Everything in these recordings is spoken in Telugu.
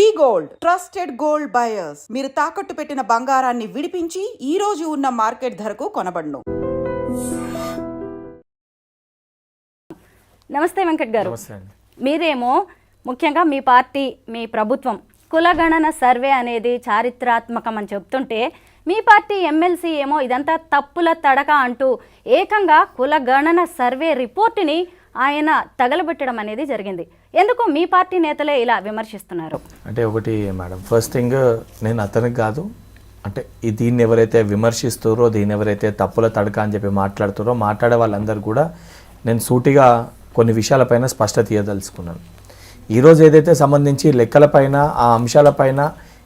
వి గోల్డ్ ట్రస్టెడ్ గోల్డ్ బయర్స్. మీరు తాకట్టు పెట్టిన బంగారాన్ని విడిపించి ఈ రోజు ఉన్న మార్కెట్ ధరకు కొనబడును. నమస్తే వెంకట్ గారు. మీరేమో ముఖ్యంగా మీ పార్టీ, మీ ప్రభుత్వం కులగణన సర్వే అనేది చారిత్రాత్మకం అని చెప్తుంటే, మీ పార్టీ ఎమ్మెల్సీ ఏమో ఇదంతా తప్పుల తడక అంటూ ఏకంగా కులగణన సర్వే రిపోర్టుని ఆయన తగలబెట్టడం అనేది జరిగింది. ఎందుకు మీ పార్టీ నేతలే ఇలా విమర్శిస్తున్నారు? అంటే ఒకటి మేడం, ఫస్ట్ థింగ్, నేను అతనికి కాదు, అంటే దీన్ని ఎవరైతే విమర్శిస్తారో, దీన్ని ఎవరైతే తప్పుల తడక అని చెప్పి మాట్లాడే వాళ్ళందరూ కూడా నేను సూటిగా కొన్ని విషయాలపైన స్పష్టత ఇవ్వదలుచుకున్నాను. ఈరోజు ఏదైతే సంబంధించి లెక్కలపైన, ఆ అంశాలపైన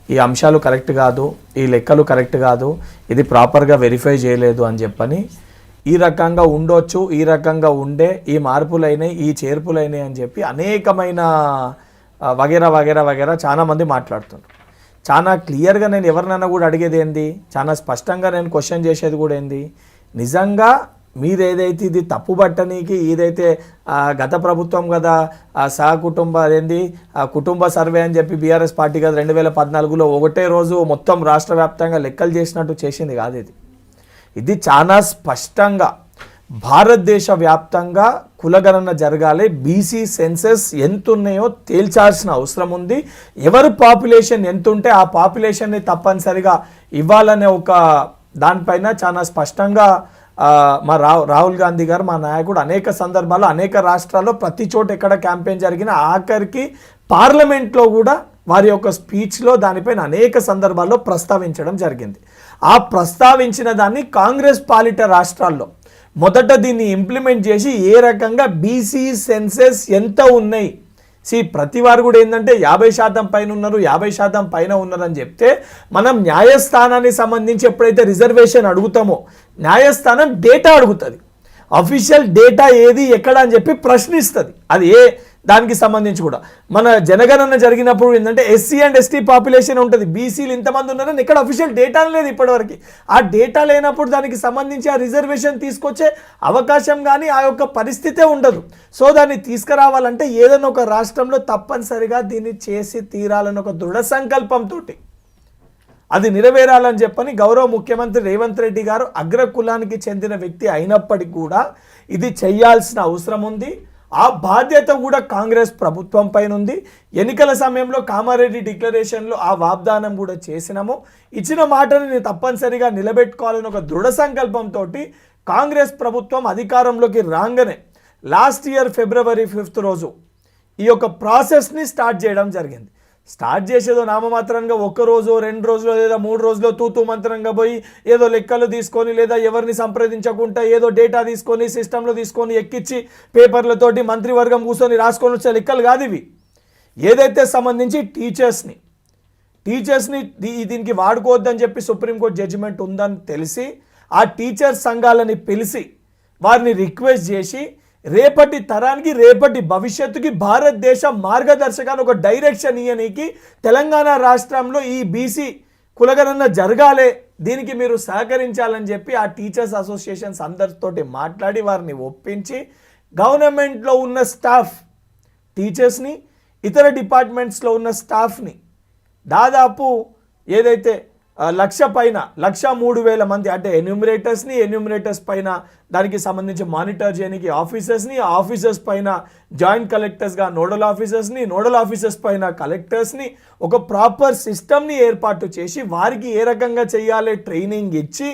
ఈ అంశాలు కరెక్ట్ కాదు, ఈ లెక్కలు కరెక్ట్ కాదు, ఇది ప్రాపర్గా వెరిఫై చేయలేదు అని చెప్పని ఈ రకంగా ఉండొచ్చు, ఈ రకంగా ఉండే, ఈ మార్పులైనాయి, ఈ చేర్పులైనాయి అని చెప్పి అనేకమైన వగేరా వగేరా వగేరా చాలామంది మాట్లాడుతున్నారు. చాలా క్లియర్గా నేను ఎవరినైనా కూడా అడిగేది ఏంది, చాలా స్పష్టంగా నేను క్వశ్చన్ చేసేది కూడా ఏంది, నిజంగా మీరేదైతే ఇది తప్పుబట్టనీకి ఇదైతే గత ప్రభుత్వం కదా సహకుటుంబ అదేంది కుటుంబ సర్వే అని చెప్పి బీఆర్ఎస్ పార్టీ కదా 2014లో ఒకటే రోజు మొత్తం రాష్ట్ర వ్యాప్తంగా లెక్కలు చేసినట్టు చేసింది కాదు. ఇది చాలా స్పష్టంగా భారతదేశ వ్యాప్తంగా కులగణన జరగాలి, బీసీ సెన్సెస్ ఎంత ఉన్నాయో తేల్చాల్సిన అవసరం ఉంది. ఎవరు పాపులేషన్ ఎంత ఉంటే ఆ పాపులేషన్ని తప్పనిసరిగా ఇవ్వాలనే ఒక దానిపైన చాలా స్పష్టంగా మా రాహుల్ గాంధీ గారు, మా నాయకుడు అనేక సందర్భాల్లో అనేక రాష్ట్రాల్లో ప్రతి చోట ఎక్కడ క్యాంపెయిన్ జరిగిన ఆఖరికి పార్లమెంట్లో కూడా వారి యొక్క స్పీచ్లో దానిపైన అనేక సందర్భాల్లో ప్రస్తావించడం జరిగింది. ఆ ప్రస్తావించిన దాన్ని కాంగ్రెస్ పాలిట రాష్ట్రాల్లో మొదట దీన్ని ఇంప్లిమెంట్ చేసి ఏ రకంగా బీసీ సెన్సెస్ ఎంత ఉన్నాయి, ప్రతి వారు కూడా ఏంటంటే 50% పైన ఉన్నారు, 50% పైన ఉన్నారని చెప్తే, మనం న్యాయస్థానానికి సంబంధించి ఎప్పుడైతే రిజర్వేషన్ అడుగుతామో న్యాయస్థానం డేటా అడుగుతుంది, అఫీషియల్ డేటా ఏది ఎక్కడ అని చెప్పి ప్రశ్నిస్తుంది. అది ఏ దానికి సంబంధించి కూడా మన జనగణన జరిగినప్పుడు ఏంటంటే ఎస్సీ అండ్ ఎస్టీ పాపులేషన్ ఉంటుంది, బీసీలు ఇంతమంది ఉన్నారని ఇక్కడ అఫీషియల్ డేటా లేదు ఇప్పటివరకు. ఆ డేటా లేనప్పుడు దానికి సంబంధించి ఆ రిజర్వేషన్ తీసుకొచ్చే అవకాశం కానీ ఆ యొక్క పరిస్థితే ఉండదు. సో దాన్ని తీసుకురావాలంటే ఏదైనా ఒక రాష్ట్రంలో తప్పనిసరిగా దీన్ని చేసి తీరాలని ఒక దృఢ సంకల్పంతో అది నెరవేరాలని చెప్పని గౌరవ ముఖ్యమంత్రి రేవంత్ రెడ్డి గారు అగ్ర కులానికి చెందిన వ్యక్తి అయినప్పటికీ కూడా ఇది చేయాల్సిన అవసరం ఉంది. ఆ బాధ్యత కూడా కాంగ్రెస్ ప్రభుత్వం పైన ఉంది. ఎన్నికల సమయంలో కామారెడ్డి డిక్లరేషన్లో ఆ వాగ్దానం కూడా చేసినాము. ఇచ్చిన మాటని తప్పనిసరిగా నిలబెట్టుకోవాలని ఒక దృఢ సంకల్పంతో కాంగ్రెస్ ప్రభుత్వం అధికారంలోకి రాగానే లాస్ట్ ఇయర్ February 5th రోజు ఈ యొక్క ప్రాసెస్ని స్టార్ట్ చేయడం జరిగింది. స్టార్ట్ చేసేదో నామమాత్రంగా 1 రోజు 2 రోజులు లేదా 3 రోజులు తూతూ మంత్రంగా పోయి ఏదో లెక్కలు తీసుకొని లేదా ఎవరిని సంప్రదించకుండా ఏదో డేటా తీసుకొని సిస్టంలో తీసుకొని ఎక్కించి పేపర్లతోటి మంత్రివర్గం కూర్చొని రాసుకొని వచ్చే లెక్కలు కాదు ఇవి. ఏదైతే సంబంధించి టీచర్స్ని దీనికి వాడుకోవద్దని చెప్పి సుప్రీంకోర్టు జడ్జిమెంట్ ఉందని తెలిసి ఆ టీచర్ సంఘాలని పిలిచి వారిని రిక్వెస్ట్ చేసి రేపటి తరానికి, రేపటి భవిష్యత్తుకి భారతదేశ మార్గదర్శకాన్ని ఒక డైరెక్షన్ ఇయ్యనీకి తెలంగాణ రాష్ట్రంలో ఈ బీసీ కులగణన జరగాలి, దీనికి మీరు సహకరించాలని చెప్పి ఆ టీచర్స్ అసోసియేషన్స్ అందరితోటి మాట్లాడి వారిని ఒప్పించి గవర్నమెంట్లో ఉన్న స్టాఫ్, టీచర్స్ని, ఇతర డిపార్ట్మెంట్స్లో ఉన్న స్టాఫ్ని దాదాపు ఏదైతే 1,00,000 పైన 1,03,000 మంది అంటే ఎన్యూమరేటర్స్ పైన దానికి సంబంధించి మానిటర్ చేయడానికి ఆఫీసర్స్ని, ఆఫీసర్స్ పైన జాయింట్ కలెక్టర్స్గా నోడల్ ఆఫీసర్స్ పైన కలెక్టర్స్ని ఒక ప్రాపర్ సిస్టమ్ని ఏర్పాటు చేసి వారికి ఏ రకంగా చేయాలి ట్రైనింగ్ ఇచ్చి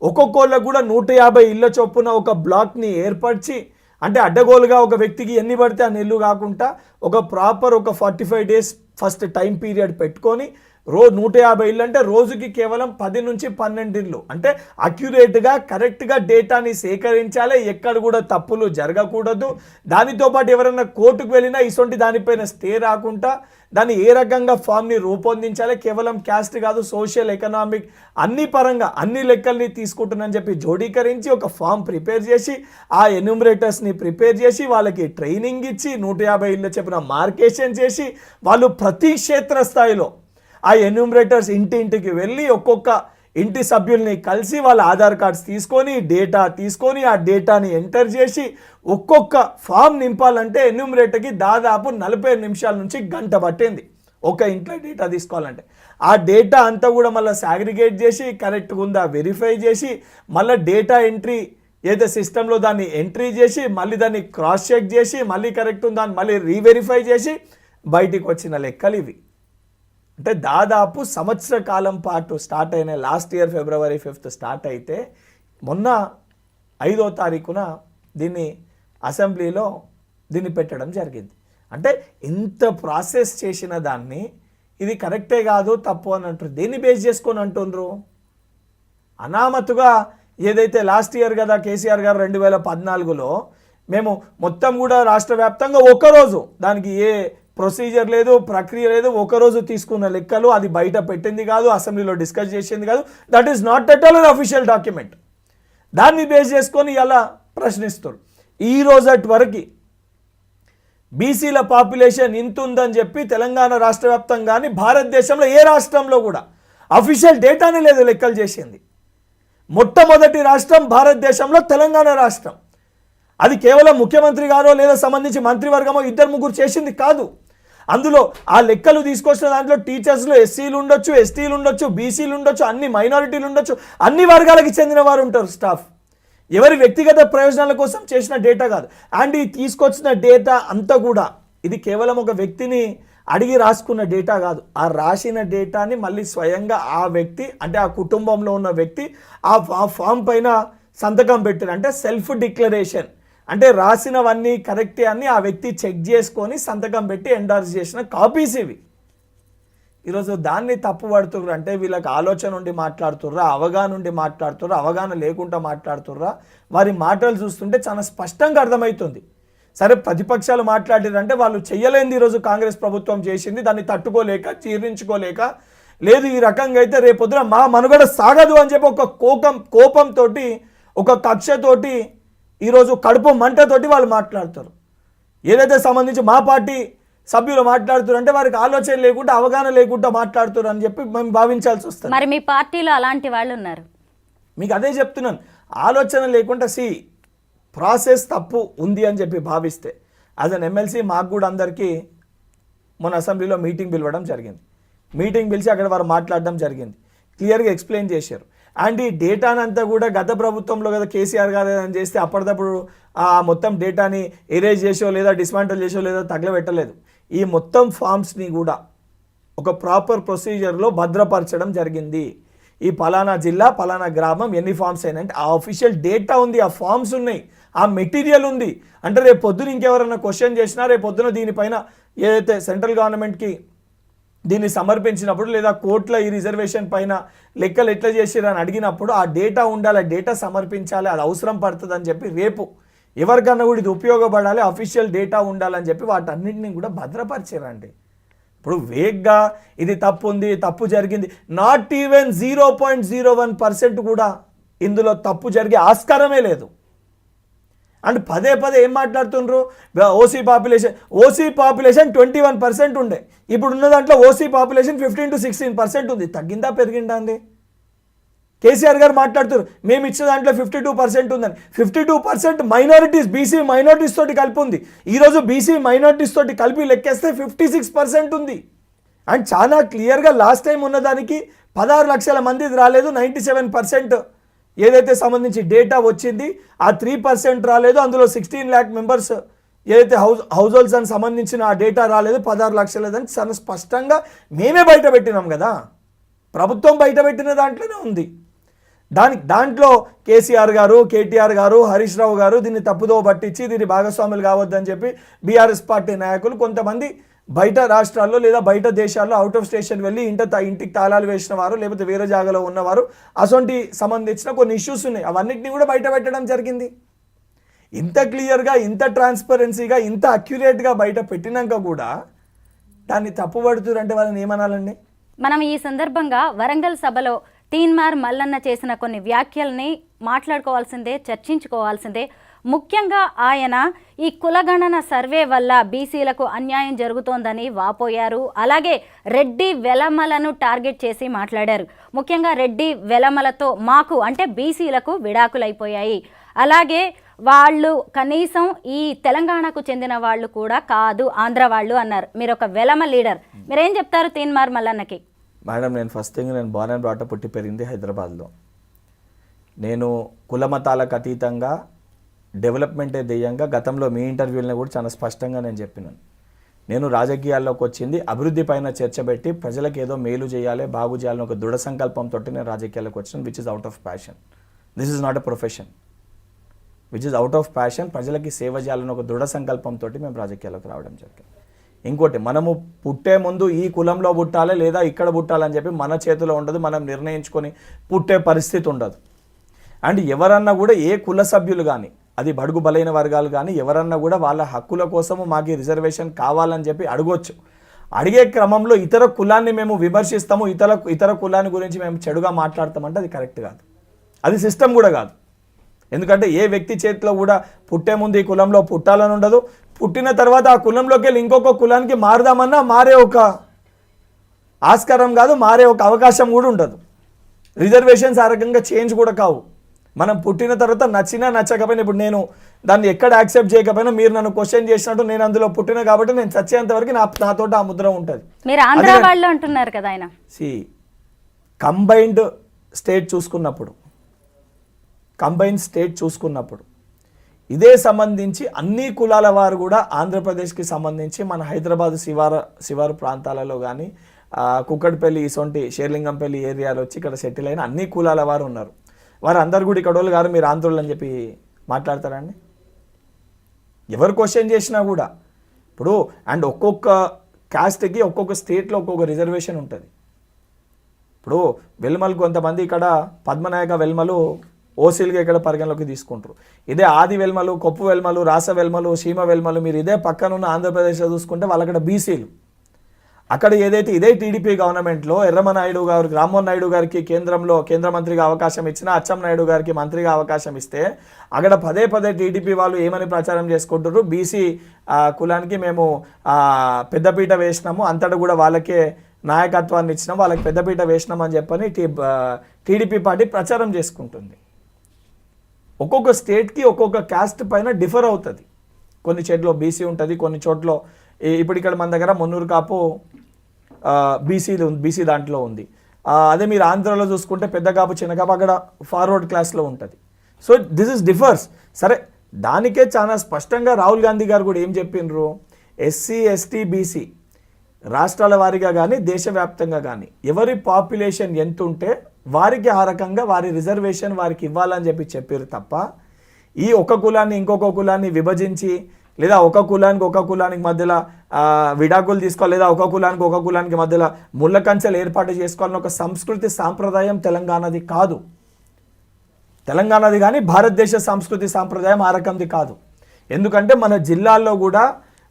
ఒక్కొక్కళ్ళకు కూడా 150 ఇళ్ళ చొప్పున ఒక బ్లాక్ని ఏర్పరిచి, అంటే అడ్డగోలుగా ఒక వ్యక్తికి ఎన్ని పడితే ఆ నెల్లు కాకుండా ఒక ప్రాపర్ ఒక 45 days ఫస్ట్ టైం పీరియడ్ పెట్టుకొని 150 ఇళ్ళు అంటే రోజుకి కేవలం 10 నుంచి 12 ఇళ్ళు అంటే అక్యురేట్గా కరెక్ట్గా డేటాని సేకరించాలి, ఎక్కడ కూడా తప్పులు జరగకూడదు. దానితో పాటు ఎవరైనా కోర్టుకు వెళ్ళినా ఇటువంటి దానిపైన స్టే రాకుండా దాన్ని ఏ రకంగా ఫామ్ని రూపొందించాలి, కేవలం క్యాస్ట్ కాదు సోషల్ ఎకనామిక్ అన్ని పరంగా అన్ని లెక్కల్ని తీసుకుంటున్నానని చెప్పి జోడీకరించి ఒక ఫామ్ ప్రిపేర్ చేసి ఆ ఎన్యూమరేటర్స్ని ప్రిపేర్ చేసి వాళ్ళకి ట్రైనింగ్ ఇచ్చి 150 ఇళ్ళ చెప్పిన మార్కేషన్ చేసి వాళ్ళు ప్రతి క్షేత్రస్థాయిలో ఆ ఎన్యూమరేటర్స్ ఇంటింటికి వెళ్ళి ఒక్కొక్క ఇంటి సభ్యుల్ని కలిసి వాళ్ళ ఆధార్ కార్డ్స్ తీసుకొని డేటా తీసుకొని ఆ డేటాని ఎంటర్ చేసి ఒక్కొక్క ఫామ్ నింపాలంటే ఎన్యూమరేటర్కి దాదాపు 40 నిమిషాల నుంచి గంట పట్టింది. ఒక ఇంట్లో డేటా తీసుకోవాలంటే ఆ డేటా అంతా కూడా మళ్ళీ సాగ్రిగేట్ చేసి కరెక్ట్గా ఉందా వెరిఫై చేసి మళ్ళీ డేటా ఎంట్రీ ఏదో సిస్టంలో దాన్ని ఎంట్రీ చేసి మళ్ళీ దాన్ని క్రాస్ చెక్ చేసి మళ్ళీ కరెక్ట్ ఉందా అని మళ్ళీ రీవెరిఫై చేసి బయటికి వచ్చిన లెక్కలు ఇవి. అంటే దాదాపు సంవత్సర కాలం పాటు స్టార్ట్ అయిన last year February 5th start అయితే మొన్న 5వ తారీఖున దీన్ని అసెంబ్లీలో దీన్ని పెట్టడం జరిగింది. అంటే ఇంత ప్రాసెస్ చేసిన దాన్ని ఇది కరెక్టే కాదు తప్పు అని అంటారు. దేన్ని బేస్ చేసుకొని అంటుండ్రు? అనామతుగా ఏదైతే లాస్ట్ ఇయర్ కదా కేసీఆర్ గారు 2014లో మేము మొత్తం కూడా రాష్ట్ర వ్యాప్తంగా ఒకరోజు దానికి ఏ ప్రొసీజర్ లేదు ప్రక్రియ లేదు ఒకరోజు తీసుకున్న లెక్కలు అది బయట పెట్టింది కాదు అసెంబ్లీలో డిస్కస్ చేసింది కాదు. That is not at all an official document. దాన్ని బేస్ చేసుకొని ఇలా ప్రశ్నిస్తారు. ఈ రోజటి వరకు బీసీల పాపులేషన్ ఇంత ఉందని చెప్పి తెలంగాణ రాష్ట్ర వ్యాప్తంగా కానీ భారతదేశంలో ఏ రాష్ట్రంలో కూడా అఫీషియల్ డేటానే లేదు లెక్కలు చేసింది. మొట్టమొదటి రాష్ట్రం భారతదేశంలో తెలంగాణ రాష్ట్రం. అది కేవలం ముఖ్యమంత్రి గారో లేదా సంబంధించి మంత్రివర్గమో 2-3 చేసింది కాదు. అందులో ఆ లెక్కలు తీసుకొచ్చిన దాంట్లో టీచర్స్లో ఎస్సీలు ఉండొచ్చు, ఎస్టీలు ఉండొచ్చు, బీసీలు ఉండొచ్చు, అన్ని మైనారిటీలు ఉండొచ్చు, అన్ని వర్గాలకి చెందిన వారు ఉంటారు స్టాఫ్. ఎవరి వ్యక్తిగత ప్రయోజనాల కోసం చేసిన డేటా కాదు. అండ్ ఈ తీసుకొచ్చిన డేటా అంతా కూడా ఇది కేవలం ఒక వ్యక్తిని అడిగి రాసుకున్న డేటా కాదు. ఆ రాసిన డేటాని మళ్ళీ స్వయంగా ఆ వ్యక్తి అంటే ఆ కుటుంబంలో ఉన్న వ్యక్తి ఆ ఫామ్ పైన సంతకం పెట్టారు. అంటే సెల్ఫ్ డిక్లరేషన్ అంటే రాసినవన్నీ కరెక్టే అని ఆ వ్యక్తి చెక్ చేసుకొని సంతకం పెట్టి ఎండార్స్ చేసిన కాపీస్ ఇవి. ఈరోజు దాన్ని తప్పు పడుతుర్రా అంటే వీళ్ళకి ఆలోచన ఉండి మాట్లాడుతుర్రా, అవగాహన ఉండి మాట్లాడుతుర్రా, అవగాహన లేకుండా మాట్లాడుతుర్రా? వారి మాటలు చూస్తుంటే చాలా స్పష్టంగా అర్థమవుతుంది. సరే ప్రతిపక్షాలు మాట్లాడారంటే వాళ్ళు చెయ్యలేంది ఈరోజు కాంగ్రెస్ ప్రభుత్వం చేసింది, దాన్ని తట్టుకోలేక జీర్ణించుకోలేక లేదు ఈ రకంగా అయితే రేపొద్దున మా మనుగడ సాగదు అని చెప్పి ఒక కోపంతో ఒక కక్షతోటి ఈరోజు కడుపు మంటతోటి వాళ్ళు మాట్లాడతారు. ఏదైతే సంబంధించి మా పార్టీ సభ్యులు మాట్లాడుతున్నారు అంటే వారికి ఆలోచన లేకుండా అవగాహన లేకుండా మాట్లాడుతున్నారు అని చెప్పి మేము భావించాల్సి వస్తుంది. మరి మీ పార్టీలో అలాంటి వాళ్ళు ఉన్నారు. మీకు అదే చెప్తున్నాను, ఆలోచన లేకుండా ప్రాసెస్ తప్పు ఉంది అని చెప్పి భావిస్తే యాజ్ అన్ ఎమ్మెల్సీ మాకు కూడా అందరికీ మొన్న అసెంబ్లీలో మీటింగ్ పిలవడం జరిగింది. మీటింగ్ పిలిచి అక్కడ వారు మాట్లాడడం జరిగింది, క్లియర్గా ఎక్స్ప్లెయిన్ చేశారు. అండ్ ఈ డేటానంతా కూడా గత ప్రభుత్వంలో కదా కేసీఆర్ గారు ఏదైనా చేస్తే అప్పటిదప్పుడు ఆ మొత్తం డేటాని ఎరేజ్ చేసో లేదా డిస్మాంటల్ చేసో లేదా తగలబెట్టలేదు. ఈ మొత్తం ఫామ్స్ని కూడా ఒక ప్రాపర్ ప్రొసీజర్లో భద్రపరచడం జరిగింది. ఈ పలానా జిల్లా పలానా గ్రామం ఎన్ని ఫామ్స్ అయినా అంటే ఆ అఫీషియల్ డేటా ఉంది, ఆ ఫామ్స్ ఉన్నాయి, ఆ మెటీరియల్ ఉంది. అంటే రేపు పొద్దున ఇంకెవరైనా క్వశ్చన్ చేసినా రేపు పొద్దున దీనిపైన ఏదైతే సెంట్రల్ గవర్నమెంట్కి దీన్ని సమర్పించినప్పుడు లేదా కోర్టులో ఈ రిజర్వేషన్ పైన లెక్కలు ఎట్లా చేసిరని అడిగినప్పుడు ఆ డేటా ఉండాలి, డేటా సమర్పించాలి, అది అవసరం పడుతుంది అని చెప్పి రేపు ఎవరికన్నా కూడా ఇది ఉపయోగపడాలి, అఫీషియల్ డేటా ఉండాలని చెప్పి వాటన్నింటినీ కూడా భద్రపరిచారండి. ఇప్పుడు వేగ్గా ఇది తప్పు ఉంది, తప్పు జరిగింది, నాట్ ఈవెన్ 0.01% కూడా ఇందులో తప్పు జరిగే ఆస్కారమే లేదు. అండ్ పదే ఏం మాట్లాడుతుండ్రు? ఓసీ పాపులేషన్ 21% ఉండే, ఇప్పుడు ఉన్న దాంట్లో ఓసీ పాపులేషన్ 15 to 16% ఉంది. తగ్గిందా పెరిగిందా అండి? కేసీఆర్ గారు మాట్లాడుతారు మేము ఇచ్చిన దాంట్లో 52% ఉందని. 52% మైనారిటీస్, బీసీ మైనారిటీస్ తోటి కలిపి ఉంది. ఈరోజు బీసీ మైనారిటీస్ తోటి కలిపి లెక్కేస్తే 56% ఉంది. అండ్ చాలా క్లియర్గా లాస్ట్ టైం ఉన్నదానికి 16 లక్షల మంది రాలేదు, 97% ఏదైతే సంబంధించి డేటా వచ్చింది ఆ 3% రాలేదు. అందులో 16 lakh మెంబర్స్ ఏదైతే హౌస్ హోల్డ్స్ అని సంబంధించిన ఆ డేటా రాలేదు, 16 లక్షలేదని చాలా స్పష్టంగా మేమే బయట పెట్టినాం కదా, ప్రభుత్వం బయట పెట్టిన దాంట్లోనే ఉంది. దాంట్లో కేసీఆర్ గారు, కేటీఆర్ గారు, హరీష్ రావు గారు దీన్ని తప్పుదో పట్టించి దీన్ని భాగస్వాములు కావద్దని చెప్పి బీఆర్ఎస్ పార్టీ నాయకులు కొంతమంది బయట రాష్ట్రాల్లో లేదా బయట దేశాల్లో అవుట్ ఆఫ్ స్టేషన్ వెళ్ళి ఇంటికి తాళాలు వేసిన వారు లేకపోతే వేరే జాగాలో ఉన్నవారు అసొంటి సంబంధించిన కొన్ని ఇష్యూస్ ఉన్నాయి, అవన్నిటిని కూడా బయట పెట్టడం జరిగింది. ఇంత క్లియర్గా, ఇంత ట్రాన్స్పరెన్సీగా, ఇంత అక్యురేట్గా బయట పెట్టినాక కూడా దాన్ని తప్పుపడుతురంటే వాళ్ళని ఏమనాలండి? మనం ఈ సందర్భంగా వరంగల్ సభలో తీన్మార్ మల్లన్న చేసిన కొన్ని వ్యాఖ్యల్ని మాట్లాడుకోవాల్సిందే, చర్చించుకోవాల్సిందే. ముఖ్యంగా ఆయన ఈ కులగణన సర్వే వల్ల బీసీలకు అన్యాయం జరుగుతోందని వాపోయారు. అలాగే రెడ్డి వెలమలను టార్గెట్ చేసి మాట్లాడారు. ముఖ్యంగా రెడ్డి వెలమలతో మాకు అంటే బీసీలకు విడాకులైపోయాయి, అలాగే వాళ్ళు కనీసం ఈ తెలంగాణకు చెందిన వాళ్ళు కూడా కాదు ఆంధ్ర వాళ్ళు అన్నారు. మీరు ఒక వెలమ లీడర్, మీరేం చెప్తారు తీన్మార్ మల్లన్నకి? మేడం, నేను ఫస్ట్ థింగ్, నేను బార్న్ అండ్ బ్రాట్ అప్ పుట్టి పెరిగింది హైదరాబాద్లో. నేను కుల మతాలకు అతీతంగా డెవలప్మెంటే ధ్యేయంగా గతంలో మీ ఇంటర్వ్యూలను కూడా చాలా స్పష్టంగా నేను చెప్పినాను. నేను రాజకీయాల్లోకి వచ్చింది అభివృద్ధి పైన చర్చ పెట్టి ప్రజలకు ఏదో మేలు చేయాలి, బాగు చేయాలని ఒక దృఢ సంకల్పంతో నేను రాజకీయాల్లోకి వచ్చినాను, which is out of passion. This is not a profession, which is out of passion. ప్రజలకి సేవ చేయాలని ఒక దృఢ సంకల్పంతో మేము రాజకీయాల్లోకి రావడం జరిగింది. ఇంకోటి, మనము పుట్టే ముందు ఈ కులంలో పుట్టాలి లేదా ఇక్కడ పుట్టాలని చెప్పి మన చేతిలో ఉండదు, మనం నిర్ణయించుకొని పుట్టే పరిస్థితి ఉండదు. అండ్ ఎవరన్నా కూడా ఏ కుల సభ్యులు కానీ, అది బడుగు బలైన వర్గాలు కానీ ఎవరన్నా కూడా వాళ్ళ హక్కుల కోసము మాకు రిజర్వేషన్ కావాలని చెప్పి అడగొచ్చు. అడిగే క్రమంలో ఇతర కులాన్ని మేము విమర్శిస్తాము, ఇతర కులాన్ని గురించి మేము చెడుగా మాట్లాడతామంటే అది కరెక్ట్ కాదు, అది సిస్టమ్ కూడా కాదు. ఎందుకంటే ఏ వ్యక్తి చేతిలో కూడా పుట్టే ముందు ఈ కులంలో పుట్టాలని ఉండదు, పుట్టిన తర్వాత ఆ కులంలోకి వెళ్ళి ఇంకొక కులానికి మారుదామన్నా మారే ఒక ఆస్కారం కాదు, మారే ఒక అవకాశం కూడా ఉండదు. రిజర్వేషన్స్ ఆ రకంగా చేంజ్ కూడా కావు. మనం పుట్టిన తర్వాత నచ్చినా నచ్చకపోయినా, ఇప్పుడు నేను దాన్ని ఎక్కడ యాక్సెప్ట్ చేయకపోయినా మీరు నన్ను క్వశ్చన్ చేసినట్టు నేను అందులో పుట్టిన కాబట్టి నేను చచ్చేంత వరకు నాతో ఆ ముద్ర ఉంటుంది. మీరు ఆంధ్ర వాళ్ళు అంటున్నారు కదా ఆయన. కంబైన్డ్ స్టేట్ చూసుకున్నప్పుడు ఇదే సంబంధించి అన్ని కులాల వారు కూడా ఆంధ్రప్రదేశ్కి సంబంధించి మన హైదరాబాద్ శివారు ప్రాంతాలలో కానీ కుక్కడపల్లి ఇసొంటి షేర్లింగంపల్లి ఏరియాలో వచ్చి ఇక్కడ సెటిల్ అయిన అన్ని కులాల వారు ఉన్నారు. వారు అందరు కూడా ఇక్కడ వాళ్ళు గారు మీరు ఆంధ్రులు అని చెప్పి మాట్లాడతారండి? ఎవరు క్వశ్చన్ చేసినా కూడా ఇప్పుడు అండ్ ఒక్కొక్క క్యాస్ట్కి ఒక్కొక్క స్టేట్లో ఒక్కొక్క రిజర్వేషన్ ఉంటుంది. ఇప్పుడు వెల్మలు కొంతమంది ఇక్కడ పద్మనాయక వెల్మలు ఓసీలుగా ఇక్కడ పరిగణలోకి తీసుకుంటారు. ఇదే ఆది వెల్మలు, కొప్పు వెల్మలు, రాస వెల్మలు, సీమ వెల్మలు మీరు ఇదే పక్కనున్న ఆంధ్రప్రదేశ్లో చూసుకుంటే వాళ్ళు అక్కడ బీసీలు. అక్కడ ఏదైతే ఇదే టీడీపీ గవర్నమెంట్లో ఎర్రమనాయుడు గారు, రామ్మోహన్ నాయుడు గారికి కేంద్ర మంత్రిగా అవకాశం ఇచ్చినా, అచ్చెం నాయుడు గారికి మంత్రిగా అవకాశం ఇస్తే అక్కడ పదే టీడీపీ వాళ్ళు ఏమని ప్రచారం చేసుకుంటారు, బీసీ కులానికి మేము పెద్దపీట వేసినాము, అంతటా కూడా వాళ్ళకే నాయకత్వాన్ని ఇచ్చినాం, వాళ్ళకి పెద్దపీట వేసినాం అని చెప్పని టీడీపీ పార్టీ ప్రచారం చేసుకుంటుంది. ఒక్కొక్క స్టేట్కి ఒక్కొక్క క్యాస్ట్ పైన డిఫర్ అవుతుంది. కొన్ని చోట్ల బీసీ ఉంటుంది, కొన్ని చోట్ల ఇప్పుడు ఇక్కడ మన దగ్గర మున్నూరు కాపు బీసీ దాంట్లో ఉంది. అదే మీరు ఆంధ్రలో చూసుకుంటే పెద్ద కాపు, చిన్న కాపు అక్కడ ఫార్వర్డ్ క్లాస్లో ఉంటుంది. So this is differs. సరే, దానికే చాలా స్పష్టంగా రాహుల్ గాంధీ గారు కూడా ఏం చెప్పిండ్రు, ఎస్సీ ఎస్టీ బీసీ రాష్ట్రాల వారీగా కానీ దేశవ్యాప్తంగా కానీ ఎవరి పాపులేషన్ ఎంత ఉంటే వారికి ఆ రకంగా వారి రిజర్వేషన్ వారికి ఇవ్వాలని చెప్పారు తప్ప ఈ ఒక కులాన్ని ఇంకొక కులాన్ని విభజించి లేదా ఒక కులానికి మధ్యలో విడాకులు తీసుకోవాలి లేదా ఒక కులానికి మధ్యలో ముళ్ళ కంచెలు ఏర్పాటు చేసుకోవాలని ఒక సంస్కృతి సాంప్రదాయం తెలంగాణది కాదు. తెలంగాణది కానీ భారతదేశ సంస్కృతి సాంప్రదాయం ఆ రకంది కాదు. ఎందుకంటే మన జిల్లాల్లో కూడా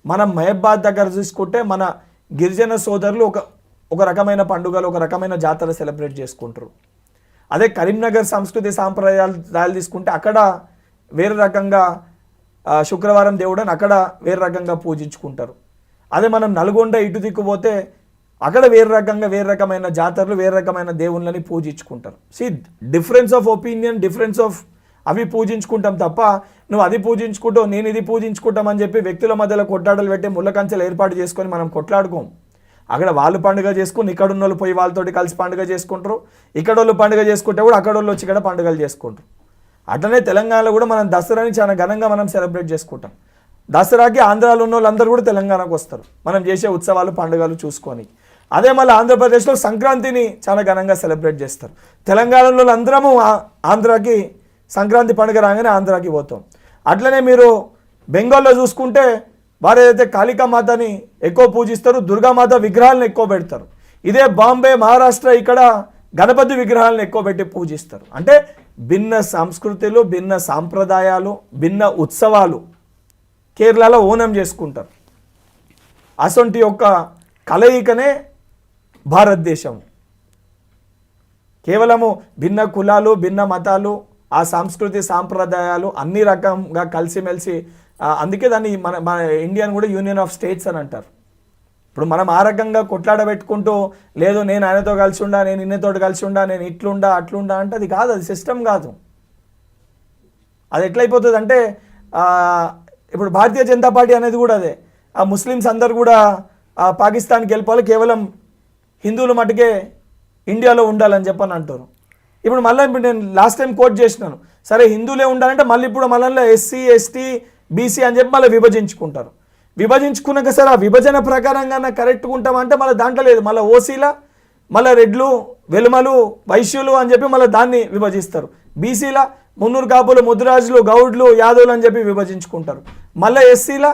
మనం మహబాద్ దగ్గర చూసుకుంటే మన గిరిజన సోదరులు ఒక రకమైన పండుగలు, ఒక రకమైన జాతర సెలబ్రేట్ చేసుకుంటారు. అదే కరీంనగర్ సంస్కృతి సాంప్రదాయాలు తీసుకుంటే అక్కడ వేరే రకంగా శుక్రవారం దేవుడని అక్కడ వేరే రకంగా పూజించుకుంటారు. అదే మనం నల్గొండ ఇటు దిక్కుపోతే అక్కడ వేరే రకమైన జాతరలు, వేరే రకమైన దేవుళ్ళని పూజించుకుంటారు. Difference of opinion, difference of అవి పూజించుకుంటాం తప్ప నువ్వు అది పూజించుకుంటావు నేను ఇది పూజించుకుంటామని చెప్పి వ్యక్తుల మధ్యలో కొట్లాటలు పెట్టి ముళ్ళ కంచెలు ఏర్పాటు చేసుకొని మనం కొట్లాడుకోం. అక్కడ వాళ్ళు పండుగ చేసుకుని ఇక్కడ ఉన్న వాళ్ళు పోయి వాళ్ళతోటి కలిసి పండుగ చేసుకుంటారు, ఇక్కడ వాళ్ళు పండుగ చేసుకుంటే కూడా అక్కడ వాళ్ళు వచ్చి ఇక్కడ పండుగలు చేసుకుంటారు. అట్లనే తెలంగాణలో కూడా మనం దసరాని చాలా ఘనంగా మనం సెలబ్రేట్ చేసుకుంటాం. దసరాకి ఆంధ్రాలో ఉన్న వాళ్ళందరూ కూడా తెలంగాణకు వస్తారు మనం చేసే ఉత్సవాలు పండుగలు చూసుకొని. అదే మళ్ళీ ఆంధ్రప్రదేశ్లో సంక్రాంతిని చాలా ఘనంగా సెలబ్రేట్ చేస్తారు. తెలంగాణలో అందరము ఆంధ్రాకి సంక్రాంతి పండుగ రాగానే ఆంధ్రాకి పోతాం. అట్లనే మీరు బెంగాల్లో చూసుకుంటే వారు ఏదైతే కాళికామాతని ఎక్కువ పూజిస్తారు, దుర్గామాత విగ్రహాలను ఎక్కువ పెడతారు. ఇదే బాంబే, మహారాష్ట్ర ఇక్కడ గణపతి విగ్రహాలను ఎక్కువ పెట్టి పూజిస్తారు. అంటే భిన్న సంస్కృతులు, భిన్న సాంప్రదాయాలు, భిన్న ఉత్సవాలు. కేరళలో ఓనం చేసుకుంటారు. అసొంటి యొక్క కలయికనే భారతదేశం. కేవలము భిన్న కులాలు, భిన్న మతాలు, ఆ సంస్కృతి సాంప్రదాయాలు అన్ని రకంగా కలిసిమెలిసి, అందుకే దాన్ని మన ఇండియన్ కూడా యూనియన్ ఆఫ్ స్టేట్స్ అని అంటారు. ఇప్పుడు మనం ఆ రకంగా కొట్లాడబెట్టుకుంటూ లేదు నేను ఆయనతో కలిసి ఉండా, నేను ఇన్నతోటి కలిసి ఉండా, నేను ఇట్లుండా అట్లుండా అంటే అది కాదు, అది సిస్టమ్ కాదు. అది ఎట్లయిపోతుంది అంటే ఇప్పుడు భారతీయ జనతా పార్టీ అనేది కూడా అదే, ఆ ముస్లిమ్స్ అందరు కూడా పాకిస్తాన్కి వెళ్ళిపోవాలి, కేవలం హిందువులు మటుకే ఇండియాలో ఉండాలని చెప్పని అంటారు. ఇప్పుడు మళ్ళీ ఇప్పుడు నేను లాస్ట్ టైం కోట్ చేసినాను, సరే హిందువులే ఉండాలంటే మళ్ళీ ఇప్పుడు మళ్ళీ ఎస్సీ ఎస్టీ బీసీ అని చెప్పి మళ్ళీ విభజించుకుంటారు. విభజించుకున్నాక సరే ఆ విభజన ప్రకారంగా కరెక్ట్గా ఉంటామంటే మళ్ళీ దాంట్లో లేదు, మళ్ళీ ఓసీల మళ్ళీ రెడ్లు వెలుమలు వైశ్యులు అని చెప్పి మళ్ళీ దాన్ని విభజిస్తారు. బీసీల మున్నూరు కాపులు ముద్రాజులు గౌడ్లు యాదవులు అని చెప్పి విభజించుకుంటారు. మళ్ళీ ఎస్సీల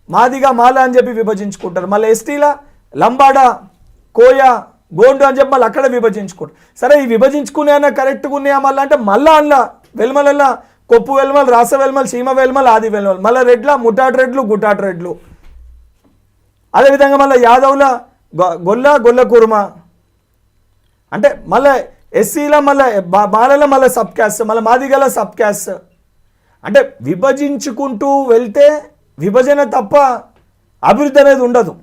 మాదిగా మాల అని చెప్పి విభజించుకుంటారు. మళ్ళీ ఎస్టీల లంబాడ కోయ గోండు అని చెప్పి మళ్ళీ అక్కడ విభజించుకుంటారు. సరే ఈ విభజించుకునే కరెక్ట్గా ఉన్నాయా మళ్ళీ అంటే మళ్ళీ అందులో వెలుమలల్లా కొప్పు వెలుమలు రాస వెలుమలు సీమ వెలుమలు ఆది వెలుమలు, మళ్ళీ రెడ్ల ముట్టాటు రెడ్లు గుట్టాటు రెడ్లు, అదేవిధంగా మళ్ళీ యాదవుల గొల్ల కుర్మ అంటే మళ్ళీ ఎస్సీల మళ్ళీ మాలలో మళ్ళీ సబ్ క్యాస్ట్, మళ్ళీ మాదిగల సబ్ క్యాస్ట్. అంటే విభజించుకుంటూ వెళ్తే విభజన తప్ప అభివృద్ధి అనేది ఉండదు.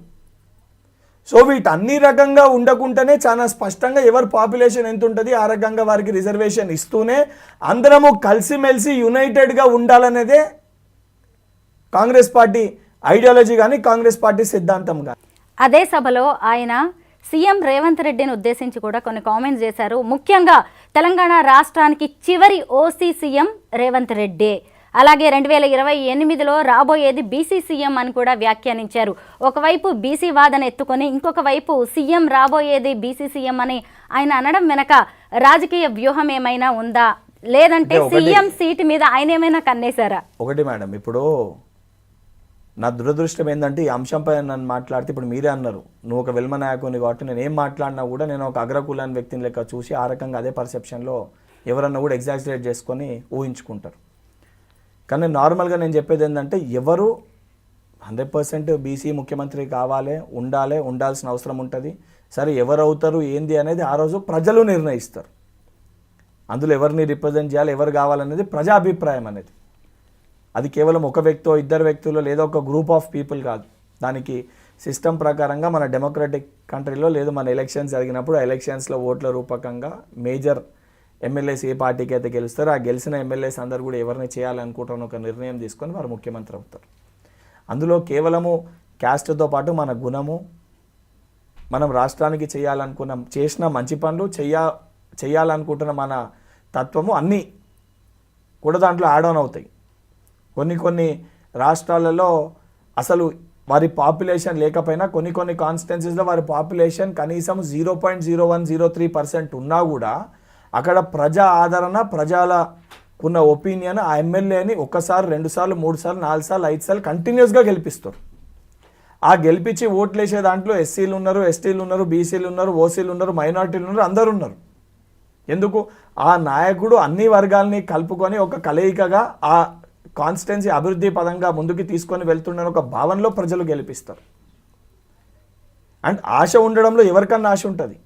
సో వీటన్ని రకంగా ఉండకుండానే చాలా స్పష్టంగా ఎవరి పాపులేషన్ ఎంత ఉంటుంది ఆ రకంగా వారికి రిజర్వేషన్ ఇస్తూనే అందరము కలిసిమెలిసి యునైటెడ్గా ఉండాలనేదే కాంగ్రెస్ పార్టీ ఐడియాలజీ కానీ కాంగ్రెస్ పార్టీ సిద్ధాంతం కానీ. అదే సభలో ఆయన సీఎం రేవంత్ రెడ్డిని ఉద్దేశించి కూడా కొన్ని కామెంట్స్ చేశారు. ముఖ్యంగా తెలంగాణ రాష్ట్రానికి చివరి ఓసీ సీఎం రేవంత్ రెడ్డి, అలాగే 2028లో రాబోయేది బీసీ సీఎం అని కూడా వ్యాఖ్యానించారు. ఒకవైపు బీసీ వాదన ఎత్తుకొని ఇంకొక వైపు సీఎం రాబోయేది బీసీ సీఎం అని ఆయన అనడం వెనక రాజకీయ వ్యూహం ఏమైనా ఉందా, లేదంటే సీఎం సీటు మీద ఆయన ఏమైనా కన్నేశారా? ఒకటి మేడం, ఇప్పుడు నా దురదృష్టం ఏంటంటే ఈ అంశంపై నన్ను మాట్లాడితే ఇప్పుడు మీరే అన్నారు నువ్వు ఒక వెల్మ నాయకుని కాబట్టి నేను ఏం మాట్లాడినా కూడా నేను ఒక అగ్రకులాన్ని వ్యక్తిని లెక్క చూసి ఆ రకంగా అదే పర్సెప్షన్లో ఎవరన్నా కూడా ఎగ్జాజరేట్ చేసుకొని ఊహించుకుంటారు. కానీ నార్మల్గా నేను చెప్పేది ఏంటంటే ఎవరు 100% బీసీ ముఖ్యమంత్రి కావాలి, ఉండాల్సిన అవసరం ఉంటుంది. సరే ఎవరు అవుతారు ఏంది అనేది ఆ రోజు ప్రజలు నిర్ణయిస్తారు. అందులో ఎవరిని రిప్రజెంట్ చేయాలి, ఎవరు కావాలనేది ప్రజాభిప్రాయం అనేది. అది కేవలం ఒక వ్యక్తో ఇద్దరు వ్యక్తులు లేదా ఒక గ్రూప్ ఆఫ్ పీపుల్ కాదు. దానికి సిస్టమ్ ప్రకారంగా మన డెమోక్రటిక్ కంట్రీలో లేదు మన ఎలక్షన్స్ జరిగినప్పుడు ఆ ఎలక్షన్స్లో ఓట్ల రూపకంగా మేజర్ ఎమ్మెల్యేస్ ఏ పార్టీకి అయితే గెలుస్తారో ఆ గెలిచిన ఎమ్మెల్యేస్ అందరూ కూడా ఎవరిని చేయాలనుకుంటారని ఒక నిర్ణయం తీసుకొని వారు ముఖ్యమంత్రి అవుతారు. అందులో కేవలము క్యాస్ట్తో పాటు మన గుణము, మనం రాష్ట్రానికి చేసిన మంచి పనులు చేయాలనుకుంటున్న మన తత్వము అన్నీ కూడా దాంట్లో యాడ్ ఆన్ అవుతాయి. కొన్ని రాష్ట్రాలలో అసలు వారి పాపులేషన్ లేకపోయినా కొన్ని కాన్స్టిట్యున్సీస్లో వారి పాపులేషన్ కనీసం 0.0103% ఉన్నా కూడా అక్కడ ప్రజా ఆదరణ, ప్రజలకున్న ఒపీనియన్ ఆ ఎమ్మెల్యేని 1 సారి 2 సార్లు 3 సార్లు 4 సార్లు 5 సార్లు కంటిన్యూస్గా గెలిపిస్తారు. ఆ గెలిపించి ఓట్లు వేసే దాంట్లో ఎస్సీలు ఉన్నారు, ఎస్టీలు ఉన్నారు, బీసీలు ఉన్నారు, ఓసీలు ఉన్నారు, మైనారిటీలు ఉన్నారు, అందరు ఉన్నారు. ఎందుకు? ఆ నాయకుడు అన్ని వర్గాల్ని కలుపుకొని ఒక కలయికగా ఆ కాన్స్టిట్యున్సీ అభివృద్ధి పదంగా ముందుకు తీసుకొని వెళ్తున్న ఒక భావనలో ప్రజలు గెలిపిస్తారు. అండ్ ఆశ ఉండడంలో ఎవరికన్నా ఆశ ఉంటుంది.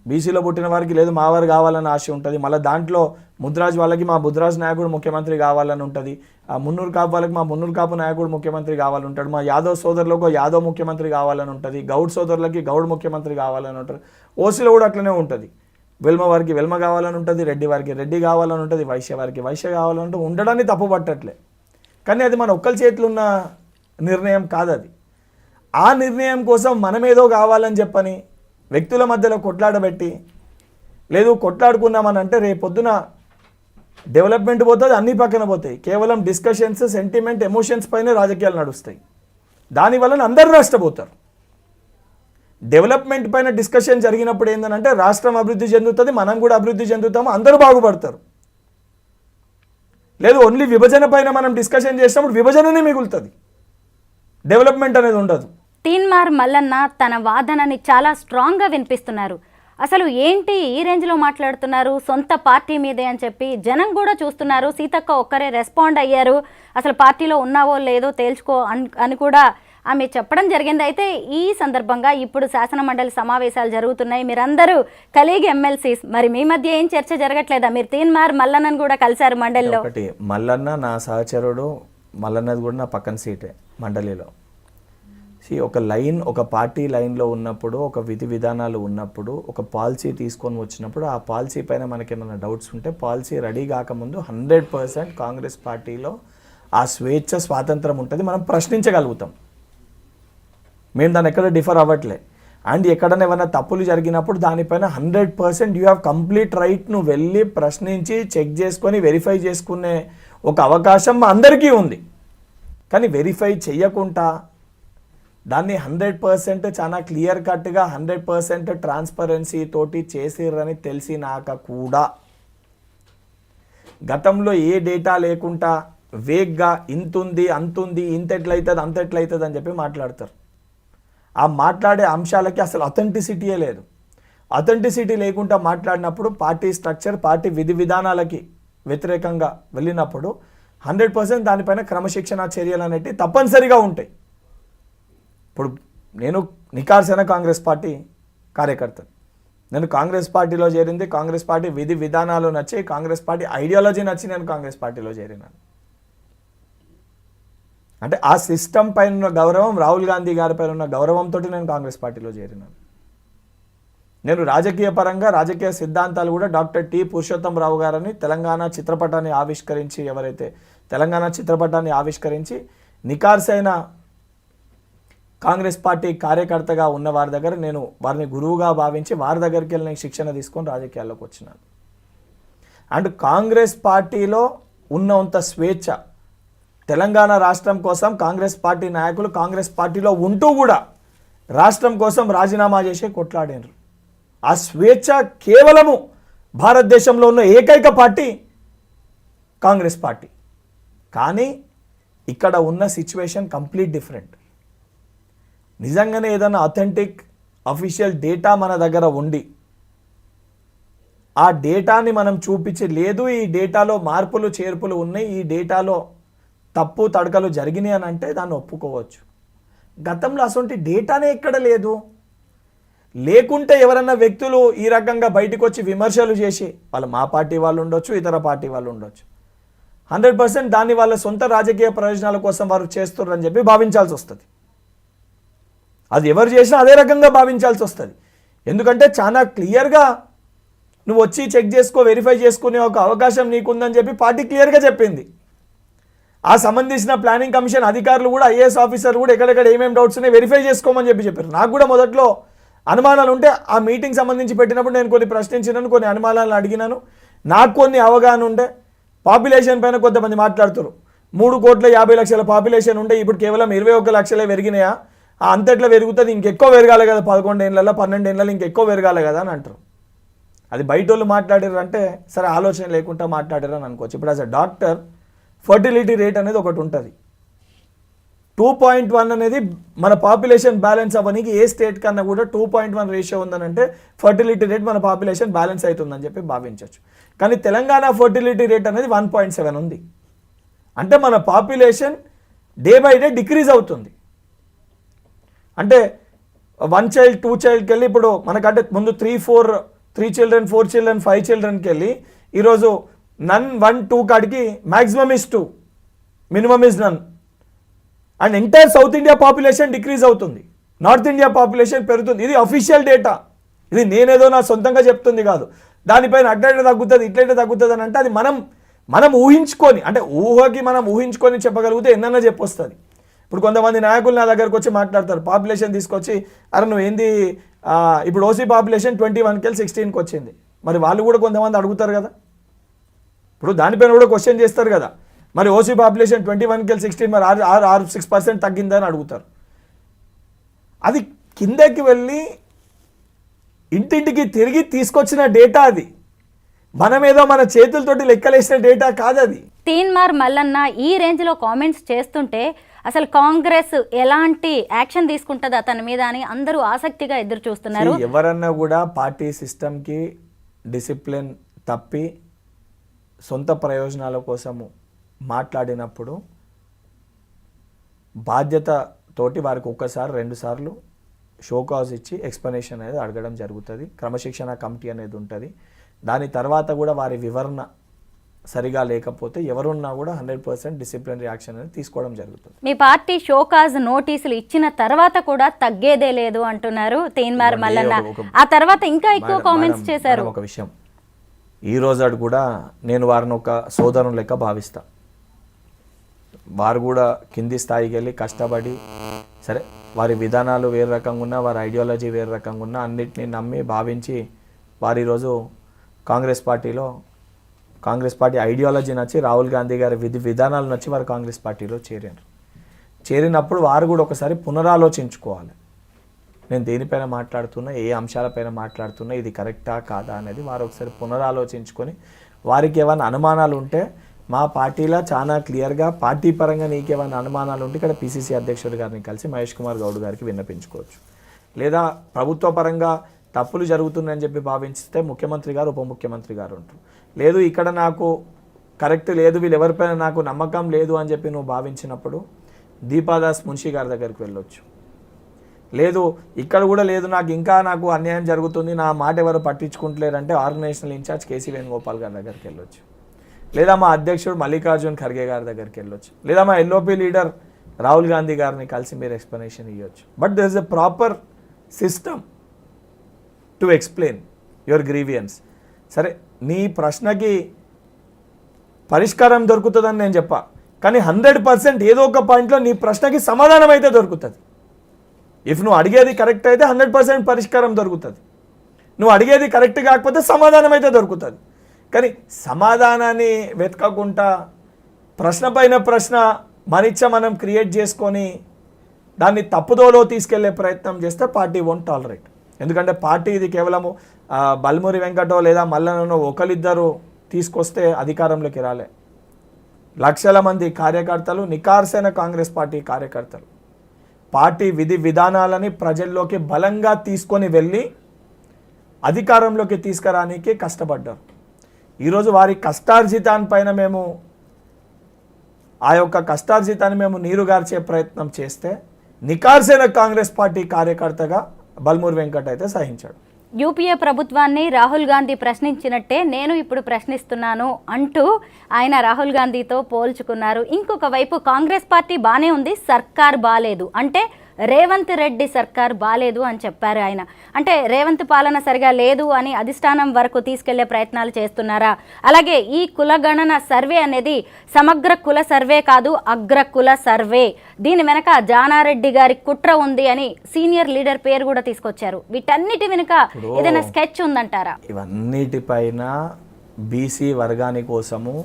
బీసీలో పుట్టిన వారికి లేదు మా వారు కావాలని ఆశ ఉంటుంది. మళ్ళీ దాంట్లో ముద్రాజ్ వాళ్ళకి మా ముద్రాజ్ నాయకుడు ముఖ్యమంత్రి కావాలని ఉంటుంది. ఆ మున్నూరు కాపు వాళ్ళకి మా మున్నూరు కాపు నాయకుడు ముఖ్యమంత్రి కావాలని ఉంటాడు. మా యాదవ్ సోదరులకు యాదవ్ ముఖ్యమంత్రి కావాలని ఉంటుంది. గౌడ్ సోదరులకి గౌడ్ ముఖ్యమంత్రి కావాలని ఉంటుంది. ఓసీలో కూడా అట్లనే ఉంటుంది. వెల్మ వారికి వెల్మ కావాలని ఉంటుంది, రెడ్డి వారికి రెడ్డి కావాలని ఉంటుంది, వైశ్య వారికి వైశ్య కావాలని ఉంటుంది. ఉండడాన్ని తప్పు పట్టట్లే, కానీ అది మన ఒక్కరి చేతిలో ఉన్న నిర్ణయం కాదు. అది ఆ నిర్ణయం కోసం మనమేదో కావాలని చెప్పని వ్యక్తుల మధ్యలో కొట్లాడబెట్టి లేదు కొట్లాడుకున్నామని అంటే రేపొద్దున డెవలప్మెంట్ పోతుంది, అన్ని పక్కన పోతాయి. కేవలం డిస్కషన్స్, సెంటిమెంట్, ఎమోషన్స్ పైన రాజకీయాలు నడుస్తాయి. దానివల్ల అందరూ నష్టపోతారు. డెవలప్మెంట్ పైన డిస్కషన్ జరిగినప్పుడు ఏంటంటే రాష్ట్రం అభివృద్ధి చెందుతుంది, మనం కూడా అభివృద్ధి చెందుతాము, అందరూ బాగుపడతారు. లేదు ఓన్లీ విభజన పైన మనం డిస్కషన్ చేసినప్పుడు విభజననే మిగులుతుంది, డెవలప్మెంట్ అనేది ఉండదు. తీన్మార్ మల్లన్న తన వాదనని చాలా స్ట్రాంగ్గా వినిపిస్తున్నారు. అసలు ఏంటి ఈ రేంజ్లో మాట్లాడుతున్నారు, సొంత పార్టీ మీదే అని చెప్పి జనం కూడా చూస్తున్నారు. సీతక్క ఒక్కరే రెస్పాండ్ అయ్యారు, అసలు పార్టీలో ఉన్నావో లేదో తేల్చుకో అని కూడా ఆమె చెప్పడం జరిగింది. అయితే ఈ సందర్భంగా ఇప్పుడు శాసనమండలి సమావేశాలు జరుగుతున్నాయి, మీరందరూ కలిగి ఎమ్మెల్సీస్, మరి మీ మధ్య ఏం చర్చ జరగట్లేదా? మీరు తీన్మార్ మల్లన్నను కూడా కలిశారు మండలిలో. ఒకటి మల్లన్న నా సహచరుడు, మల్లన్నది కూడా నా పక్కన సీటే మండలిలో. ఒక లైన్, ఒక పార్టీ లైన్లో ఉన్నప్పుడు, ఒక విధి విధానాలు ఉన్నప్పుడు, ఒక పాలసీ తీసుకొని వచ్చినప్పుడు ఆ పాలసీ పైన మనకేమైనా డౌట్స్ ఉంటే పాలసీ రెడీ కాకముందు 100% కాంగ్రెస్ పార్టీలో ఆ స్వేచ్ఛ స్వాతంత్రం ఉంటుంది, మనం ప్రశ్నించగలుగుతాం. మేము దాన్ని ఎక్కడ డిఫర్ అవ్వట్లే. అండ్ ఎక్కడైనా ఏమైనా తప్పులు జరిగినప్పుడు దానిపైన 100% యూ హ్యావ్ కంప్లీట్ రైట్, నువ్వు వెళ్ళి ప్రశ్నించి చెక్ చేసుకొని వెరిఫై చేసుకునే ఒక అవకాశం మా అందరికీ ఉంది. కానీ వెరిఫై చేయకుండా దాన్ని 100% చాలా క్లియర్ కట్గా 100% ట్రాన్స్పరెన్సీ తోటి చేసిర్రని తెలిసినాక కూడా గతంలో ఏ డేటా లేకుండా వేగ్గా ఇంతుంది అంతుంది, ఇంత ఎట్లయితుంది అంత ఎట్లయితుంది అని చెప్పి మాట్లాడతారు. ఆ మాట్లాడే అంశాలకి అసలు అథెంటిసిటీయే లేదు. అథెంటిసిటీ లేకుండా మాట్లాడినప్పుడు పార్టీ స్ట్రక్చర్, పార్టీ విధి విధానాలకి వ్యతిరేకంగా వెళ్ళినప్పుడు 100% దానిపైన క్రమశిక్షణ చర్యలు అనేవి తప్పనిసరిగా ఉంటాయి. ఇప్పుడు నేను నికార్సైన కాంగ్రెస్ పార్టీ కార్యకర్తను. నేను కాంగ్రెస్ పార్టీలో చేరింది, కాంగ్రెస్ పార్టీ విధి విధానాలు నచ్చి, కాంగ్రెస్ పార్టీ ఐడియాలజీ నచ్చి నేను కాంగ్రెస్ పార్టీలో చేరినాను. అంటే ఆ సిస్టమ్ పైన ఉన్న గౌరవం, రాహుల్ గాంధీ గారి పైన ఉన్న గౌరవంతో నేను కాంగ్రెస్ పార్టీలో చేరినాను. నేను రాజకీయ పరంగా రాజకీయ సిద్ధాంతాలు కూడా డాక్టర్ టి పురుషోత్తం రావు గారని తెలంగాణ చిత్రపటాన్ని ఆవిష్కరించి, ఎవరైతే తెలంగాణ చిత్రపటాన్ని ఆవిష్కరించి నికార్సైన కాంగ్రెస్ పార్టీ కార్యకర్తగా ఉన్న వారి దగ్గర నేను వారిని గురువుగా భావించి వారి దగ్గరికి వెళ్ళి నేను శిక్షణ తీసుకొని రాజకీయాల్లోకి వచ్చినాను. అండ్ కాంగ్రెస్ పార్టీలో ఉన్నంత స్వేచ్ఛ తెలంగాణ రాష్ట్రం కోసం కాంగ్రెస్ పార్టీ నాయకులు కాంగ్రెస్ పార్టీలో ఉంటూ కూడా రాష్ట్రం కోసం రాజీనామా చేసి కొట్లాడారు. ఆ స్వేచ్ఛ కేవలము భారతదేశంలో ఉన్న ఏకైక పార్టీ కాంగ్రెస్ పార్టీ. కానీ ఇక్కడ ఉన్న సిచ్యువేషన్ కంప్లీట్ డిఫరెంట్. నిజంగానే ఏదైనా అథెంటిక్ అఫీషియల్ డేటా మన దగ్గర ఉండి ఆ డేటాని మనం చూపించి, లేదు ఈ డేటాలో మార్పులు చేర్పులు ఉన్నాయి, ఈ డేటాలో తప్పు తడకలు జరిగినాయి అని అంటే దాన్ని ఒప్పుకోవచ్చు. గతంలో అసలు డేటానే ఎక్కడ లేదు. లేకుంటే ఎవరన్నా వ్యక్తులు ఈ రకంగా బయటకు వచ్చి విమర్శలు చేసి, వాళ్ళు మా పార్టీ వాళ్ళు ఉండొచ్చు, ఇతర పార్టీ వాళ్ళు ఉండొచ్చు, 100% దాన్ని వాళ్ళ సొంత రాజకీయ ప్రయోజనాల కోసం వారు చేస్తున్నారని చెప్పి భావించాల్సి వస్తుంది. అది ఎవరు చేసినా అదే రకంగా భావించాల్సి వస్తుంది. ఎందుకంటే చాలా క్లియర్గా నువ్వు వచ్చి చెక్ చేసుకో, వెరిఫై చేసుకునే ఒక అవకాశం నీకుందని చెప్పి పార్టీ క్లియర్గా చెప్పింది. ఆ సంబంధించిన ప్లానింగ్ కమిషన్ అధికారులు కూడా, ఐఏఎస్ ఆఫీసర్ కూడా ఎక్కడెక్కడ ఏమేమి డౌట్స్ ఉన్నాయి వెరిఫై చేసుకోమని చెప్పారు. నాకు కూడా మొదట్లో అనుమానాలు ఉంటే ఆ మీటింగ్ సంబంధించి పెట్టినప్పుడు నేను కొన్ని ప్రశ్నించినాను, కొన్ని అనుమానాలను అడిగినాను. నాకు కొన్ని అవగాహన ఉంటే పాపులేషన్ పైన కొంతమంది మాట్లాడుతారు. 3,50,00,000 పాపులేషన్ ఉంటే ఇప్పుడు కేవలం 21 లక్షలే పెరిగినాయా, అంతట్లో పెరుగుతుంది, ఇంకెక్కువ పెరగాలి కదా, 11 ఏళ్ళలో 12 ఏళ్ళలో ఇంకెక్కువ పెరగాలి కదా అని అంటారు. అది బయట వాళ్ళు మాట్లాడారు అంటే సరే ఆలోచన లేకుండా మాట్లాడారు అని అనుకోవచ్చు. ఇప్పుడు as a doctor fertility rate అనేది ఒకటి ఉంటుంది. 2.1 అనేది మన పాపులేషన్ బ్యాలెన్స్ అవ్వడానికి ఏ స్టేట్ కన్నా కూడా 2.1 రేషియో ఉందనంటే ఫర్టిలిటీ రేట్ మన పాపులేషన్ బ్యాలెన్స్ అవుతుందని చెప్పి భావించవచ్చు. కానీ తెలంగాణ ఫర్టిలిటీ రేట్ అనేది 1.7 ఉంది. అంటే మన population day by day decrease అవుతుంది. అంటే 1 చైల్డ్ 2 చైల్డ్కి వెళ్ళి ఇప్పుడు మనకంటే ముందు 3 children 4 children 5 childrenకి వెళ్ళి ఈరోజు నన్ 1 2 కాడికి maximum is 2, minimum is none. And entire south India population decrease అవుతుంది, నార్త్ ఇండియా పాపులేషన్ పెరుగుతుంది. ఇది అఫీషియల్ డేటా. ఇది నేనేదో నా సొంతంగా చెప్తుంది కాదు. దానిపైన అట్లయితే తగ్గుతుంది, ఇట్లయితే తగ్గుతుంది అని అంటే అది మనం ఊహించుకొని, అంటే ఊహకి మనం ఊహించుకొని చెప్పగలిగితే ఎన్నన్నా చెప్పొస్తుంది. ఇప్పుడు కొంతమంది నాయకులు నా దగ్గరకు వచ్చి మాట్లాడతారు, పాపులేషన్ తీసుకొచ్చి, అరే నువ్వు ఏంది ఇప్పుడు ఓసీ పాపులేషన్ 21కి వెళ్ళి 16కి వచ్చింది. మరి వాళ్ళు కూడా కొంతమంది అడుగుతారు కదా, ఇప్పుడు దానిపైన కూడా క్వశ్చన్ చేస్తారు కదా, మరి ఓసీ పాపులేషన్ 21కి వెళ్ళి 16 మరి 6% తగ్గిందని అడుగుతారు. అది కిందకి వెళ్ళి ఇంటింటికి తిరిగి తీసుకొచ్చిన డేటా. అది మనమేదో మన చేతులతోటి లెక్కలేసిన డేటా కాదు అది. తీన్మార్ మల్లన్న ఈ రేంజ్లో కామెంట్స్ చేస్తుంటే అసలు కాంగ్రెస్ ఎలాంటి యాక్షన్ తీసుకుంటుంది అతని మీద అని అందరూ ఆసక్తిగా ఎదురు చూస్తున్నారు. ఎవరన్నా కూడా పార్టీ సిస్టమ్కి డిసిప్లిన్ తప్పి సొంత ప్రయోజనాల కోసము మాట్లాడినప్పుడు బాధ్యతతోటి వారికి 1 సారి 2 సార్లు షోకాజ్ ఇచ్చి ఎక్స్ప్లెనేషన్ అనేది అడగడం జరుగుతుంది. క్రమశిక్షణ కమిటీ అనేది ఉంటుంది. దాని తర్వాత కూడా వారి వివరణ సరిగా లేకపోతే ఎవరున్నా కూడా 100% డిసిప్లినరీ యాక్షన్ అనేది తీసుకోవడం జరుగుతుంది. మీ పార్టీ షోకాజ్ నోటీసులు ఇచ్చిన తర్వాత కూడా తగ్గేదే లేదు అంటున్నారు తీన్మార్ మల్లన్న. ఆ తర్వాత ఇంకా ఎక్కువ కామెంట్స్ చేశారు. ఒక విషయం, ఈ రోజు కూడా నేను వారిని ఒక సోదరుని లెక్క భావిస్తా. వారు కూడా కింది స్థాయికి వెళ్ళి కష్టపడి, సరే వారి విధానాలు వేరే రకంగా ఉన్నా, వారి ఐడియాలజీ వేరే రకంగా ఉన్నా, అన్నిటిని నమ్మి భావించి వారు ఈరోజు కాంగ్రెస్ పార్టీ ఐడియాలజీ నచ్చి, రాహుల్ గాంధీ గారి విధానాలు నచ్చి వారు కాంగ్రెస్ పార్టీలో చేరినప్పుడు వారు కూడా ఒకసారి పునరాలోచించుకోవాలి. నేను దేనిపైన మాట్లాడుతున్నా, ఏ అంశాలపైన మాట్లాడుతున్నా, ఇది కరెక్టా కాదా అనేది వారు ఒకసారి పునరాలోచించుకొని, వారికి ఏమైనా అనుమానాలు ఉంటే మా పార్టీలో చాలా క్లియర్గా పార్టీ పరంగా నీకేమైనా అనుమానాలు ఉంటే ఇక్కడ పిసిసి అధ్యక్షుడు గారిని కలిసి మహేష్ కుమార్ గౌడ్ గారికి విన్నపించుకోవచ్చు. లేదా ప్రభుత్వ పరంగా తప్పులు జరుగుతున్నాయని చెప్పి భావించితే ముఖ్యమంత్రి గారు, ఉప ముఖ్యమంత్రి గారు ఉంటారు. లేదు ఇక్కడ నాకు కరెక్ట్ లేదు, వీళ్ళు ఎవరిపైన నాకు నమ్మకం లేదు అని చెప్పి నువ్వు భావించినప్పుడు దీపాదాస్ మున్షి గారి దగ్గరికి వెళ్ళొచ్చు. లేదు ఇక్కడ కూడా లేదు, నాకు అన్యాయం జరుగుతుంది, నా మాట ఎవరు పట్టించుకుంటలేరంటే ఆర్గనైజేషనల్ ఇన్ఛార్జ్ కేసీ వేణుగోపాల్ గారి దగ్గరికి వెళ్ళొచ్చు. లేదా మా అధ్యక్షుడు మల్లికార్జున్ ఖర్గే గారి దగ్గరికి వెళ్ళొచ్చు. లేదా మా ఎల్ఓపి లీడర్ రాహుల్ గాంధీ గారిని కలిసి మీరు ఎక్స్ప్లెనేషన్ ఇవ్వచ్చు. But there is a proper system to explain your grievance. సరే నీ ప్రశ్నకి పరిష్కారం దొరుకుతుందని నేను చెప్పా, కానీ 100% ఏదో ఒక పాయింట్లో నీ ప్రశ్నకి సమాధానం అయితే దొరుకుతుంది. ఇఫ్ నువ్వు అడిగేది కరెక్ట్ అయితే 100% పరిష్కారం దొరుకుతుంది. నువ్వు అడిగేది కరెక్ట్ కాకపోతే సమాధానం అయితే దొరుకుతుంది. కానీ సమాధానాన్ని వెతకకుండా ప్రశ్న పైన ప్రశ్న మనం క్రియేట్ చేసుకొని దాన్ని తప్పుదోలో తీసుకెళ్లే ప్రయత్నం చేస్తే పార్టీ వోంట్ టాలరేట్. ఎందుకంటే పార్టీ ఇది కేవలము బల్మూరి వెంకటో లేదా మల్లనో ఒకరిద్దరు తీసుకొస్తే అధికారంలోకి రాలే. లక్షల మంది కార్యకర్తలు, నికార్సైన కాంగ్రెస్ పార్టీ కార్యకర్తలు పార్టీ విధానాలని ప్రజల్లోకి బలంగా తీసుకొని వెళ్ళి అధికారంలోకి తీసుకురానికి కష్టపడ్డారు. ఈరోజు వారి కష్టార్జితాన్పైన ఆ యొక్క కష్టార్జితాన్ని మేము నీరుగార్చే ప్రయత్నం చేస్తే నికార్సైన కాంగ్రెస్ పార్టీ కార్యకర్తగా బల్మూరి వెంకట్ అయితే సహించాడు. యూపీఏ ప్రభుత్వాన్ని రాహుల్ గాంధీ ప్రశ్నించినట్టే నేను ఇప్పుడు ప్రశ్నిస్తున్నాను అంటూ ఆయన రాహుల్ గాంధీతో పోల్చుకున్నారు. ఇంకొక వైపు కాంగ్రెస్ పార్టీ బాగానే ఉంది, సర్కార్ బాలేదు అంటే రేవంత్ రెడ్డి సర్కార్ బాలేదు అని చెప్పారు ఆయన. అంటే రేవంత్ పాలన సరిగా లేదు అని అధిష్టానం వరకు తీసుకెళ్లే ప్రయత్నాలు చేస్తున్నారా? అలాగే ఈ కులగణన సర్వే అనేది సమగ్ర కుల సర్వే కాదు, అగ్ర కుల సర్వే, దీని వెనక జానారెడ్డి గారి కుట్ర ఉంది అని సీనియర్ లీడర్ పేరు కూడా తీసుకొచ్చారు. వీటన్నిటి వెనుక ఏదైనా స్కెచ్ ఉందంటారా? ఇవన్నిటిపైన బీసీ వర్గాని కోసము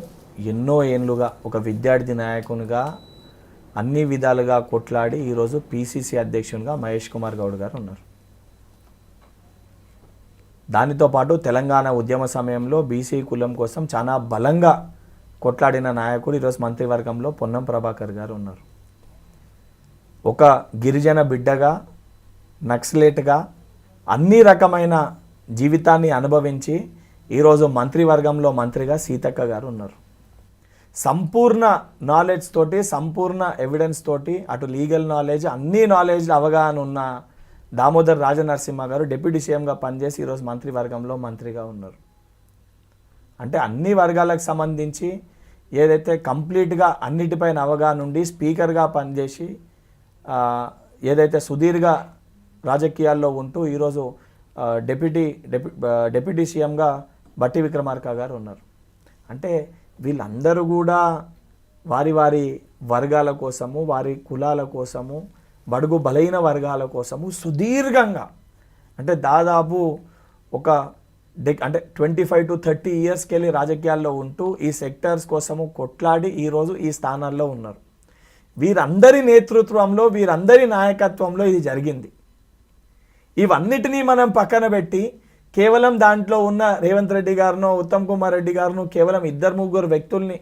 ఎన్నో ఏళ్ళుగా ఒక విద్యార్థి నాయకునిగా అన్ని విధాలుగా కొట్లాడి ఈరోజు పిసిసి అధ్యక్షునిగా మహేష్ కుమార్ గౌడ్ గారు ఉన్నారు. దానితో పాటు తెలంగాణ ఉద్యమ సమయంలో బీసీ కులం కోసం చాలా బలంగా కొట్లాడిన నాయకుడు ఈరోజు మంత్రివర్గంలో పొన్నం ప్రభాకర్ గారు ఉన్నారు. ఒక గిరిజన బిడ్డగా, నక్సలేట్గా అన్ని రకమైన జీవితాన్ని అనుభవించి ఈరోజు మంత్రివర్గంలో మంత్రిగా సీతక్క గారు ఉన్నారు. సంపూర్ణ నాలెడ్జ్ తోటి, సంపూర్ణ ఎవిడెన్స్ తోటి, అటు లీగల్ నాలెడ్జ్, అన్ని నాలెడ్జ్ అవగాహన ఉన్న దామోదర్ రాజనరసింహ గారు డిప్యూటీ సీఎంగా పనిచేసి ఈరోజు మంత్రివర్గంలో మంత్రిగా ఉన్నారు. అంటే అన్ని వర్గాలకు సంబంధించి ఏదైతే కంప్లీట్గా అన్నిటిపైన అవగాహన ఉండి స్పీకర్గా పనిచేసి ఏదైతే సుదీర్ఘ రాజకీయాల్లో ఉంటూ ఈరోజు డిప్యూటీ సీఎంగా బట్టి విక్రమార్క గారు ఉన్నారు. అంటే వీళ్ళందరూ కూడా వారి వారి వర్గాల కోసము, వారి కులాల కోసము, బడుగు బలైన వర్గాల కోసము సుదీర్ఘంగా అంటే దాదాపు ఒక 25 to 30 ఇయర్స్కి వెళ్ళి రాజకీయాల్లో ఉంటూ ఈ సెక్టర్స్ కోసము కొట్లాడి ఈరోజు ఈ స్థానాల్లో ఉన్నారు. వీరందరి నేతృత్వంలో, వీరందరి నాయకత్వంలో ఇది జరిగింది. ఇవన్నిటినీ మనం పక్కన పెట్టి కేవలం దాంట్లో ఉన్న రేవంత్ రెడ్డి గారునో, ఉత్తమ్ కుమార్ రెడ్డి గారును కేవలం 2-3 వ్యక్తుల్ని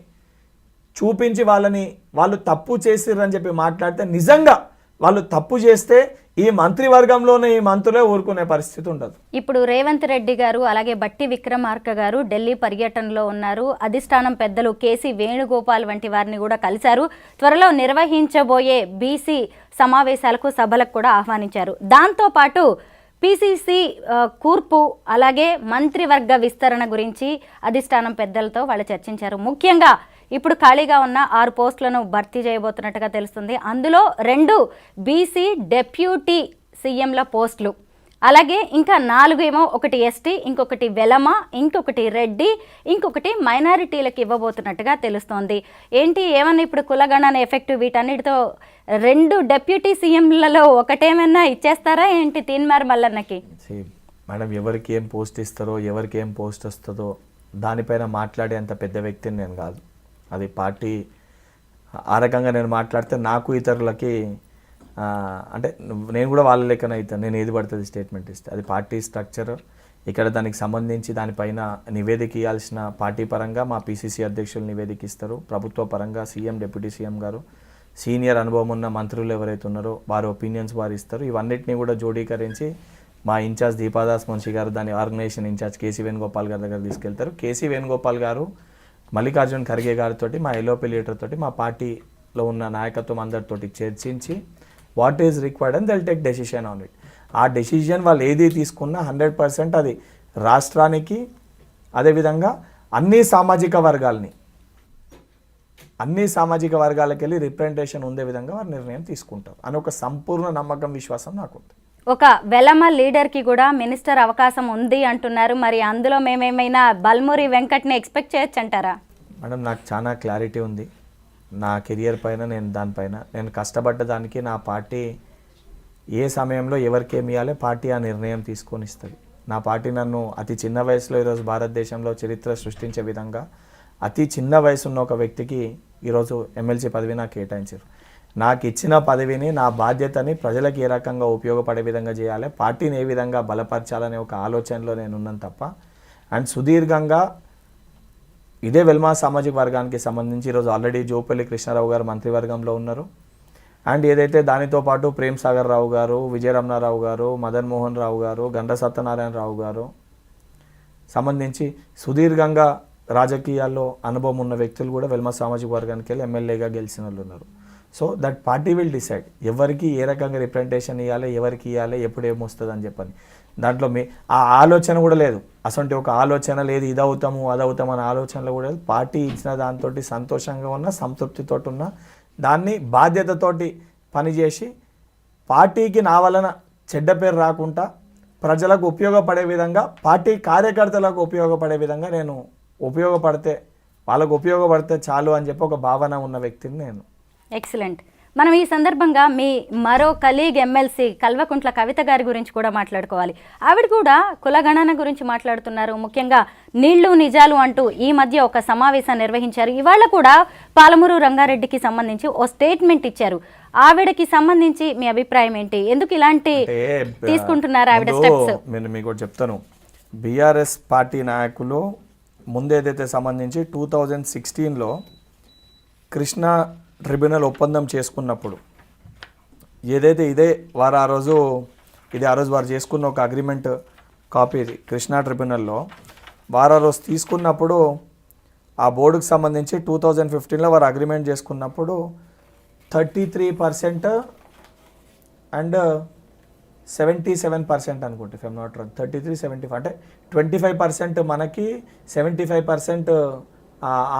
చూపించి వాళ్ళు తప్పు చేసిర్రని చెప్పి మాట్లాడితే, నిజంగా వాళ్ళు తప్పు చేస్తే ఈ మంత్రివర్గంలోనే ఈ మంత్రులే ఊరుకునే పరిస్థితి ఉండదు. ఇప్పుడు రేవంత్ రెడ్డి గారు అలాగే బట్టి విక్రమార్క గారు ఢిల్లీ పర్యటనలో ఉన్నారు. అధిష్టానం పెద్దలు కేసీ వేణుగోపాల్ వంటి వారిని కూడా కలిశారు. త్వరలో నిర్వహించబోయే బీసీ సమావేశాలకు, సభలకు కూడా ఆహ్వానించారు. దాంతోపాటు పిసిసి కూర్పు అలాగే మంత్రివర్గ విస్తరణ గురించి అధిష్టానం పెద్దలతో వాళ్ళు చర్చించారు. ముఖ్యంగా ఇప్పుడు ఖాళీగా ఉన్న 6 పోస్టులను భర్తీ చేయబోతున్నట్టుగా తెలుస్తుంది. అందులో 2 బీసీ డెప్యూటీ సీఎంల పోస్టులు, అలాగే ఇంకా 4 ఏమో, ఒకటి ఎస్టీ, ఇంకొకటి వెలమ, ఇంకొకటి రెడ్డి, ఇంకొకటి మైనారిటీలకు ఇవ్వబోతున్నట్టుగా తెలుస్తోంది. ఏంటి ఏమన్నా ఇప్పుడు కులగణన ఎఫెక్ట్ వీటన్నిటితో 2 డెప్యూటీ సీఎంలలో ఒకటేమన్నా ఇచ్చేస్తారా ఏంటి తీన్మార్ మల్లన్నకి? మేడం, ఎవరికి ఏం పోస్ట్ ఇస్తారో, ఎవరికి ఏం పోస్ట్ వస్తుందో దానిపైన మాట్లాడే అంత పెద్ద వ్యక్తిని నేను కాదు. అది పార్టీ ఆ రకంగా నేను మాట్లాడితే నాకు ఇతరులకి అంటే నేను కూడా వాళ్ళ లెక్కన అవుతాను. నేను ఏది పడుతుంది స్టేట్మెంట్ ఇస్తే అది పార్టీ స్ట్రక్చర్. ఇక్కడ దానికి సంబంధించి దానిపైన నివేదిక ఇవ్వాల్సిన పార్టీ పరంగా మా పిసిసి అధ్యక్షులు నివేదిక ఇస్తారు. ప్రభుత్వ పరంగా సీఎం, డిప్యూటీ సీఎం గారు, సీనియర్ అనుభవం ఉన్న మంత్రులు ఎవరైతే ఉన్నారో వారి ఒపీనియన్స్ వారు ఇస్తారు. ఇవన్నిటిని కూడా జోడీకరించి మా ఇన్ఛార్జ్ దీపాదాస్ మున్షి గారు దాని ఆర్గనైజేషన్ ఇన్ఛార్జ్ కేసీ వేణుగోపాల్ గారి దగ్గర తీసుకెళ్తారు. కేసీ వేణుగోపాల్ గారు మల్లికార్జున్ ఖర్గే గారితో, మా ఎల్ఓపి లీడర్ తోటి, మా పార్టీలో ఉన్న నాయకత్వం అందరితోటి చర్చించి what is required and they'll take decision on it. ఆ డెసిషన్ వాళ్ళు ఏది తీసుకున్నా 100% అది రాష్ట్రానికి, అదేవిధంగా అన్ని సామాజిక వర్గాలకి వెళ్ళి రిప్రజెంటేషన్ ఉండే విధంగా వారు నిర్ణయం తీసుకుంటారు అని ఒక సంపూర్ణ నమ్మకం, విశ్వాసం నాకుంది. ఒక వెలమ లీడర్కి కూడా మినిస్టర్ అవకాశం ఉంది అంటున్నారు. మరి అందులో మేమేమైనా బల్మూరి వెంకట్ని ఎక్స్పెక్ట్ చేయొచ్చు అంటారా? మేడం, నాకు చాలా క్లారిటీ ఉంది నా కెరియర్ పైన. నేను కష్టపడ్డ దానికి నా పార్టీ ఏ సమయంలో ఎవరికేమి ఇవ్వాలి పార్టీ ఆ నిర్ణయం తీసుకొని ఇస్తుంది. నా పార్టీ నన్ను అతి చిన్న వయసులో ఈరోజు భారతదేశంలో చరిత్ర సృష్టించే విధంగా అతి చిన్న వయసు ఉన్న ఒక వ్యక్తికి ఈరోజు ఎమ్మెల్సీ పదవి నాకు కేటాయించారు. నాకు ఇచ్చిన పదవిని, నా బాధ్యతని ప్రజలకు ఏ రకంగా ఉపయోగపడే విధంగా చేయాలి, పార్టీని ఏ విధంగా బలపరచాలనే ఒక ఆలోచనలో నేను ఉన్నాను తప్ప. అండ్ సుదీర్ఘంగా ఇదే వెల్మా సామాజిక వర్గానికి సంబంధించి ఈరోజు ఆల్రెడీ జోపల్లి కృష్ణారావు గారు మంత్రివర్గంలో ఉన్నారు. అండ్ ఏదైతే దానితో పాటు ప్రేమ్ సాగర్ రావు గారు, విజయరమణారావు గారు, మదన్ మోహన్ రావు గారు, గండ్ర సత్యనారాయణ రావు గారు సంబంధించి సుదీర్ఘంగా రాజకీయాల్లో అనుభవం ఉన్న వ్యక్తులు కూడా వెల్మా సామాజిక వర్గానికి వెళ్ళి ఎమ్మెల్యేగా గెలిచిన వాళ్ళు ఉన్నారు. So that party will decide ఎవరికి ఏ రకంగా రిప్రజెంటేషన్ ఇవ్వాలి, ఎవరికి ఇవ్వాలి, ఎప్పుడు ఏమొస్తుంది అని చెప్పని. దాంట్లో ఆ ఆలోచన కూడా లేదు. అసలు ఒక ఆలోచన లేదు, ఇదవుతాము అదవుతాము అనే ఆలోచనలో కూడా లేదు. పార్టీ ఇచ్చిన దాంతో సంతోషంగా ఉన్న, సంతృప్తితో ఉన్న, దాన్ని బాధ్యతతోటి పనిచేసి పార్టీకి నా వలన చెడ్డ పేరు రాకుండా ప్రజలకు ఉపయోగపడే విధంగా, పార్టీ కార్యకర్తలకు ఉపయోగపడే విధంగా నేను వాళ్ళకు ఉపయోగపడితే చాలు అని చెప్పి ఒక భావన ఉన్న వ్యక్తిని నేను. ఎక్సలెంట్. మనం ఈ సందర్భంగా మీ మరో కలీగ్ ఎమ్మెల్సీ కల్వకుంట్ల కవిత గారి గురించి కూడా మాట్లాడుకోవాలి. ఆవిడ కూడా కులగణన గురించి మాట్లాడుతున్నారు. ముఖ్యంగా నీళ్లు నిజాలు అంటూ ఈ మధ్య ఒక సమావేశం నిర్వహించారు. ఇవాళ కూడా పాలమూరు రంగారెడ్డికి సంబంధించి ఓ స్టేట్మెంట్ ఇచ్చారు. ఆవిడకి సంబంధించి మీ అభిప్రాయం ఏంటి? ఎందుకు ఇలాంటి తీసుకుంటున్నారు ఆవిడ స్టెప్స్? నేను మీకు చెప్తాను. బీఆర్ఎస్ పార్టీ నాయకులు ముందేదైతే సంబంధించి 2016లో కృష్ణా ట్రిబ్యునల్ ఒప్పందం చేసుకున్నప్పుడు ఏదైతే ఆ రోజు వారు చేసుకున్న ఒక అగ్రిమెంట్ కాపీ కృష్ణా ట్రిబ్యునల్లో వారు ఆ రోజు తీసుకున్నప్పుడు ఆ బోర్డుకు సంబంధించి 2015లో వారు అగ్రిమెంట్ చేసుకున్నప్పుడు 33% అండ్ 77% అనుకుంటే, ఇఫ్ ఐమ్ నాట్ రాంగ్, 33-75 అంటే 25% మనకి, 75%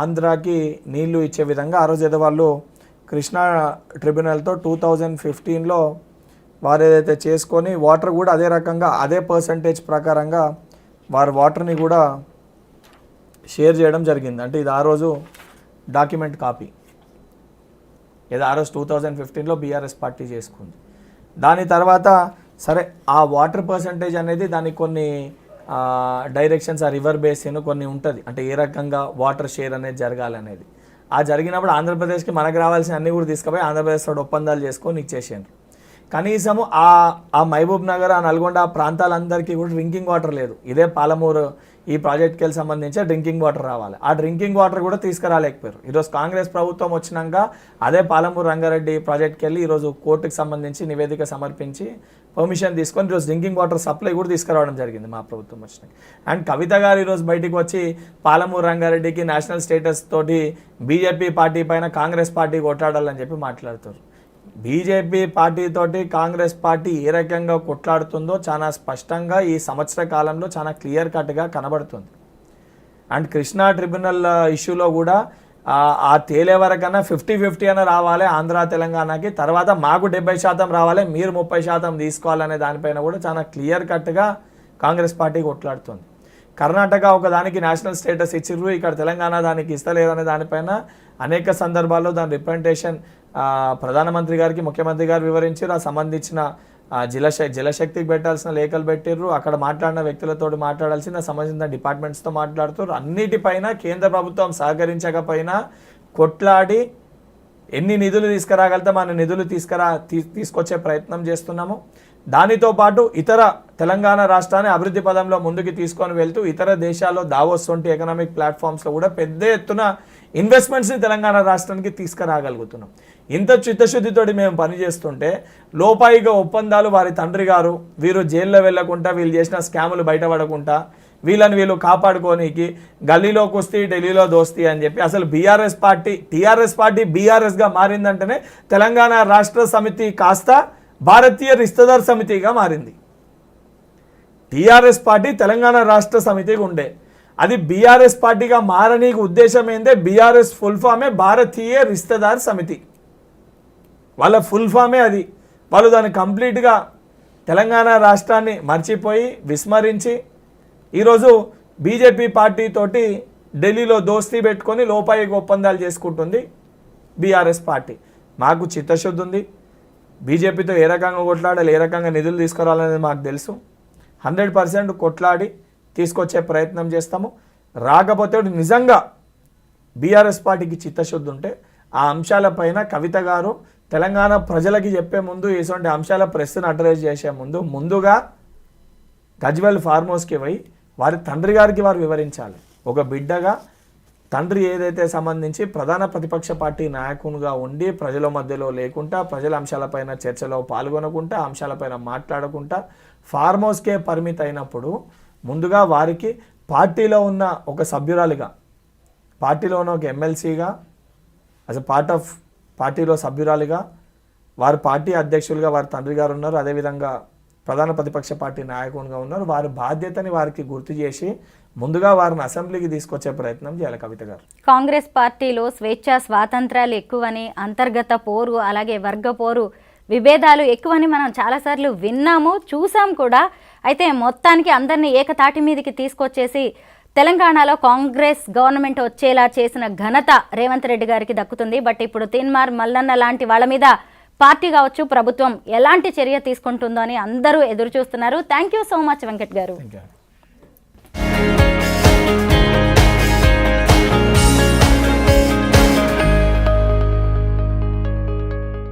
ఆంధ్రాకి నీళ్లు ఇచ్చే విధంగా ఆ రోజు ఏదో వాళ్ళు కృష్ణా ట్రిబ్యునల్తో 2015లో వారు ఏదైతే చేసుకొని వాటర్ కూడా అదే రకంగా అదే పర్సంటేజ్ ప్రకారంగా వారు వాటర్ని కూడా షేర్ చేయడం జరిగింది. అంటే ఇది ఆ రోజు డాక్యుమెంట్ కాపీ, ఇది ఆ రోజు 2015లో బీఆర్ఎస్ పార్టీ చేసుకుంది. దాని తర్వాత సరే ఆ వాటర్ పర్సంటేజ్ అనేది దానికి కొన్ని డైరెక్షన్స్, ఆ రివర్ బేసిన్ కొన్ని ఉంటుంది, అంటే ఏ రకంగా వాటర్ షేర్ అనేది జరగాలనేది. ఆ జరిగినప్పుడు ఆంధ్రప్రదేశ్కి మనకు రావాల్సిన అన్నీ కూడా తీసుకుపోయి ఆంధ్రప్రదేశ్ తోటి ఒప్పందాలు చేసుకొని ఇచ్చేసారు. కనీసము ఆ మహబూబ్ నగర్, ఆ నల్గొండ ప్రాంతాలందరికీ కూడా డ్రింకింగ్ వాటర్ లేదు. ఇదే పాలమూరు ఈ ప్రాజెక్ట్కి వెళ్ళి సంబంధించి డ్రింకింగ్ వాటర్ రావాలి. ఆ డ్రింకింగ్ వాటర్ కూడా తీసుకురాలేకపోయారు. ఈరోజు కాంగ్రెస్ ప్రభుత్వం వచ్చినాక అదే పాలమూరు రంగారెడ్డి ప్రాజెక్ట్కి వెళ్ళి ఈరోజు కోర్టుకి సంబంధించి నివేదిక సమర్పించి పర్మిషన్ తీసుకొని ఈరోజు డ్రింకింగ్ వాటర్ సప్లై కూడా తీసుకురావడం జరిగింది మా ప్రభుత్వం వచ్చినాక. అండ్ కవిత గారు ఈరోజు బయటికి వచ్చి పాలమూరు రంగారెడ్డికి నేషనల్ స్టేటస్ తోటి బీజేపీ పార్టీ పైన కాంగ్రెస్ పార్టీ కొట్లాడాలని చెప్పి మాట్లాడుతారు. బీజేపీ పార్టీతోటి కాంగ్రెస్ పార్టీ ఏ రకంగా కొట్లాడుతుందో చాలా స్పష్టంగా ఈ సంవత్సర కాలంలో చాలా క్లియర్ కట్గా కనబడుతుంది. అండ్ కృష్ణా ట్రిబ్యునల్ ఇష్యూలో కూడా ఆ తేలే వరకన్నా 50-50 అని రావాలి ఆంధ్ర తెలంగాణకి, తర్వాత మాకు 70% రావాలి, మీరు 30% తీసుకోవాలనే దానిపైన కూడా చాలా క్లియర్ కట్గా కాంగ్రెస్ పార్టీ కొట్లాడుతుంది. కర్ణాటక ఒక దానికి నేషనల్ స్టేటస్ ఇచ్చిర్రు, ఇక్కడ తెలంగాణ దానికి ఇస్తలేదనే దానిపైన అనేక సందర్భాల్లో దాని రిప్రజెంటేషన్ ప్రధానమంత్రి గారికి ముఖ్యమంత్రి గారు వివరించారు. ఆ సంబంధించిన జలశక్తికి పెట్టాల్సిన లేఖలు పెట్టిర్రు, అక్కడ మాట్లాడిన వ్యక్తులతో మాట్లాడాల్సిన సంబంధించిన డిపార్ట్మెంట్స్తో మాట్లాడుతారు. అన్నిటిపైన కేంద్ర ప్రభుత్వం సహకరించకపోయినా కొట్లాడి ఎన్ని నిధులు తీసుకురాగలుగుతాం అన్ని నిధులు తీసుకొచ్చే ప్రయత్నం చేస్తున్నాము. దానితో పాటు ఇతర తెలంగాణ రాష్ట్రాన్ని అభివృద్ధి పదంలో ముందుకు తీసుకొని వెళ్తూ ఇతర దేశాల్లో దావోస్ వంటి ఎకనామిక్ ప్లాట్ఫామ్స్లో కూడా పెద్ద ఎత్తున ఇన్వెస్ట్మెంట్స్ని తెలంగాణ రాష్ట్రానికి తీసుకురాగలుగుతున్నాం. ఇంత చిత్తశుద్ధితోటి మేము పనిచేస్తుంటే లోపాయిగా ఒప్పందాలు వారి తండ్రి గారు వీరు జైల్లో వెళ్లకుండా వీళ్ళు చేసిన స్కాములు బయటపడకుండా వీళ్ళు కాపాడుకోనికి గల్లీలో కుస్తీ ఢిల్లీలో దోస్తీ అని చెప్పి అసలు టీఆర్ఎస్ పార్టీ బీఆర్ఎస్గా మారిందంటేనే తెలంగాణ రాష్ట్ర సమితి కాస్త భారతీయ రిస్తదార్ సమితిగా మారింది. టీఆర్ఎస్ పార్టీ తెలంగాణ రాష్ట్ర సమితిగా ఉండే, అది బీఆర్ఎస్ పార్టీగా మారనీకి ఉద్దేశం ఏందే, బీఆర్ఎస్ ఫుల్ ఫామే భారతీయ రిస్తదార్ సమితి, వాళ్ళ ఫుల్ ఫామే అది. వాళ్ళు దాన్ని కంప్లీట్గా తెలంగాణ రాష్ట్రాన్ని మర్చిపోయి విస్మరించి ఈరోజు బీజేపీ పార్టీతోటి ఢిల్లీలో దోస్తీ పెట్టుకొని లోపాయి ఒప్పందాలు చేసుకుంటుంది బీఆర్ఎస్ పార్టీ. మాకు చిత్తశుద్ధి ఉంది, బీజేపీతో ఏ రకంగా కొట్లాడాలి, ఏ రకంగా నిధులు తీసుకురావాలనేది మాకు తెలుసు. 100% కొట్లాడి తీసుకొచ్చే ప్రయత్నం చేస్తాము. రాకపోతే నిజంగా బీఆర్ఎస్ పార్టీకి చిత్తశుద్ధి ఉంటే ఆ అంశాలపైన కవిత గారు తెలంగాణ ప్రజలకి చెప్పే ముందు ఇటువంటి అంశాల ప్రెస్ని అడ్రస్ చేసే ముందుగా గజ్వెల్ ఫార్మ్ హౌస్కి పోయి వారి తండ్రి గారికి వారు వివరించాలి. ఒక బిడ్డగా తండ్రి ఏదైతే సంబంధించి ప్రధాన ప్రతిపక్ష పార్టీ నాయకునిగా ఉండి ప్రజల మధ్యలో లేకుండా, ప్రజల అంశాలపైన చర్చలో పాల్గొనకుండా, అంశాలపైన మాట్లాడకుండా ఫార్మ్ హౌస్కే పరిమితి అయినప్పుడు ముందుగా వారికి పార్టీలో ఉన్న ఒక సభ్యురాలిగా, పార్టీలో ఉన్న ఒక ఎమ్మెల్సీగా, యాజ్ అ పార్ట్ ఆఫ్ పార్టీలో సభ్యురాలిగా, వారి పార్టీ అధ్యక్షులుగా వారి తండ్రి గారు ఉన్నారు, అదేవిధంగా ప్రధాన ప్రతిపక్ష పార్టీ నాయకునిగా ఉన్నారు. వారి బాధ్యతని వారికి గుర్తు చేసి ముందుగా వారిని అసెంబ్లీకి తీసుకొచ్చే ప్రయత్నం చేయాలి కవిత గారు. కాంగ్రెస్ పార్టీలో స్వేచ్ఛ స్వాతంత్రాలు ఎక్కువని, అంతర్గత పోరు అలాగే వర్గ పోరు విభేదాలు ఎక్కువని మనం చాలాసార్లు విన్నాము, చూసాం కూడా. అయితే మొత్తానికి అందరినీ ఏకతాటి మీదకి తీసుకొచ్చేసి తెలంగాణలో కాంగ్రెస్ గవర్నమెంట్ వచ్చేలా చేసిన ఘనత రేవంత్ రెడ్డి గారికి దక్కుతుంది. బట్ ఇప్పుడు తీన్మార్ మల్లన్న లాంటి వాళ్ళ మీద పార్టీ కావచ్చు, ప్రభుత్వం ఎలాంటి చర్య తీసుకుంటుందో అని అందరూ ఎదురు చూస్తున్నారు. Thank you so much Venkat గారు.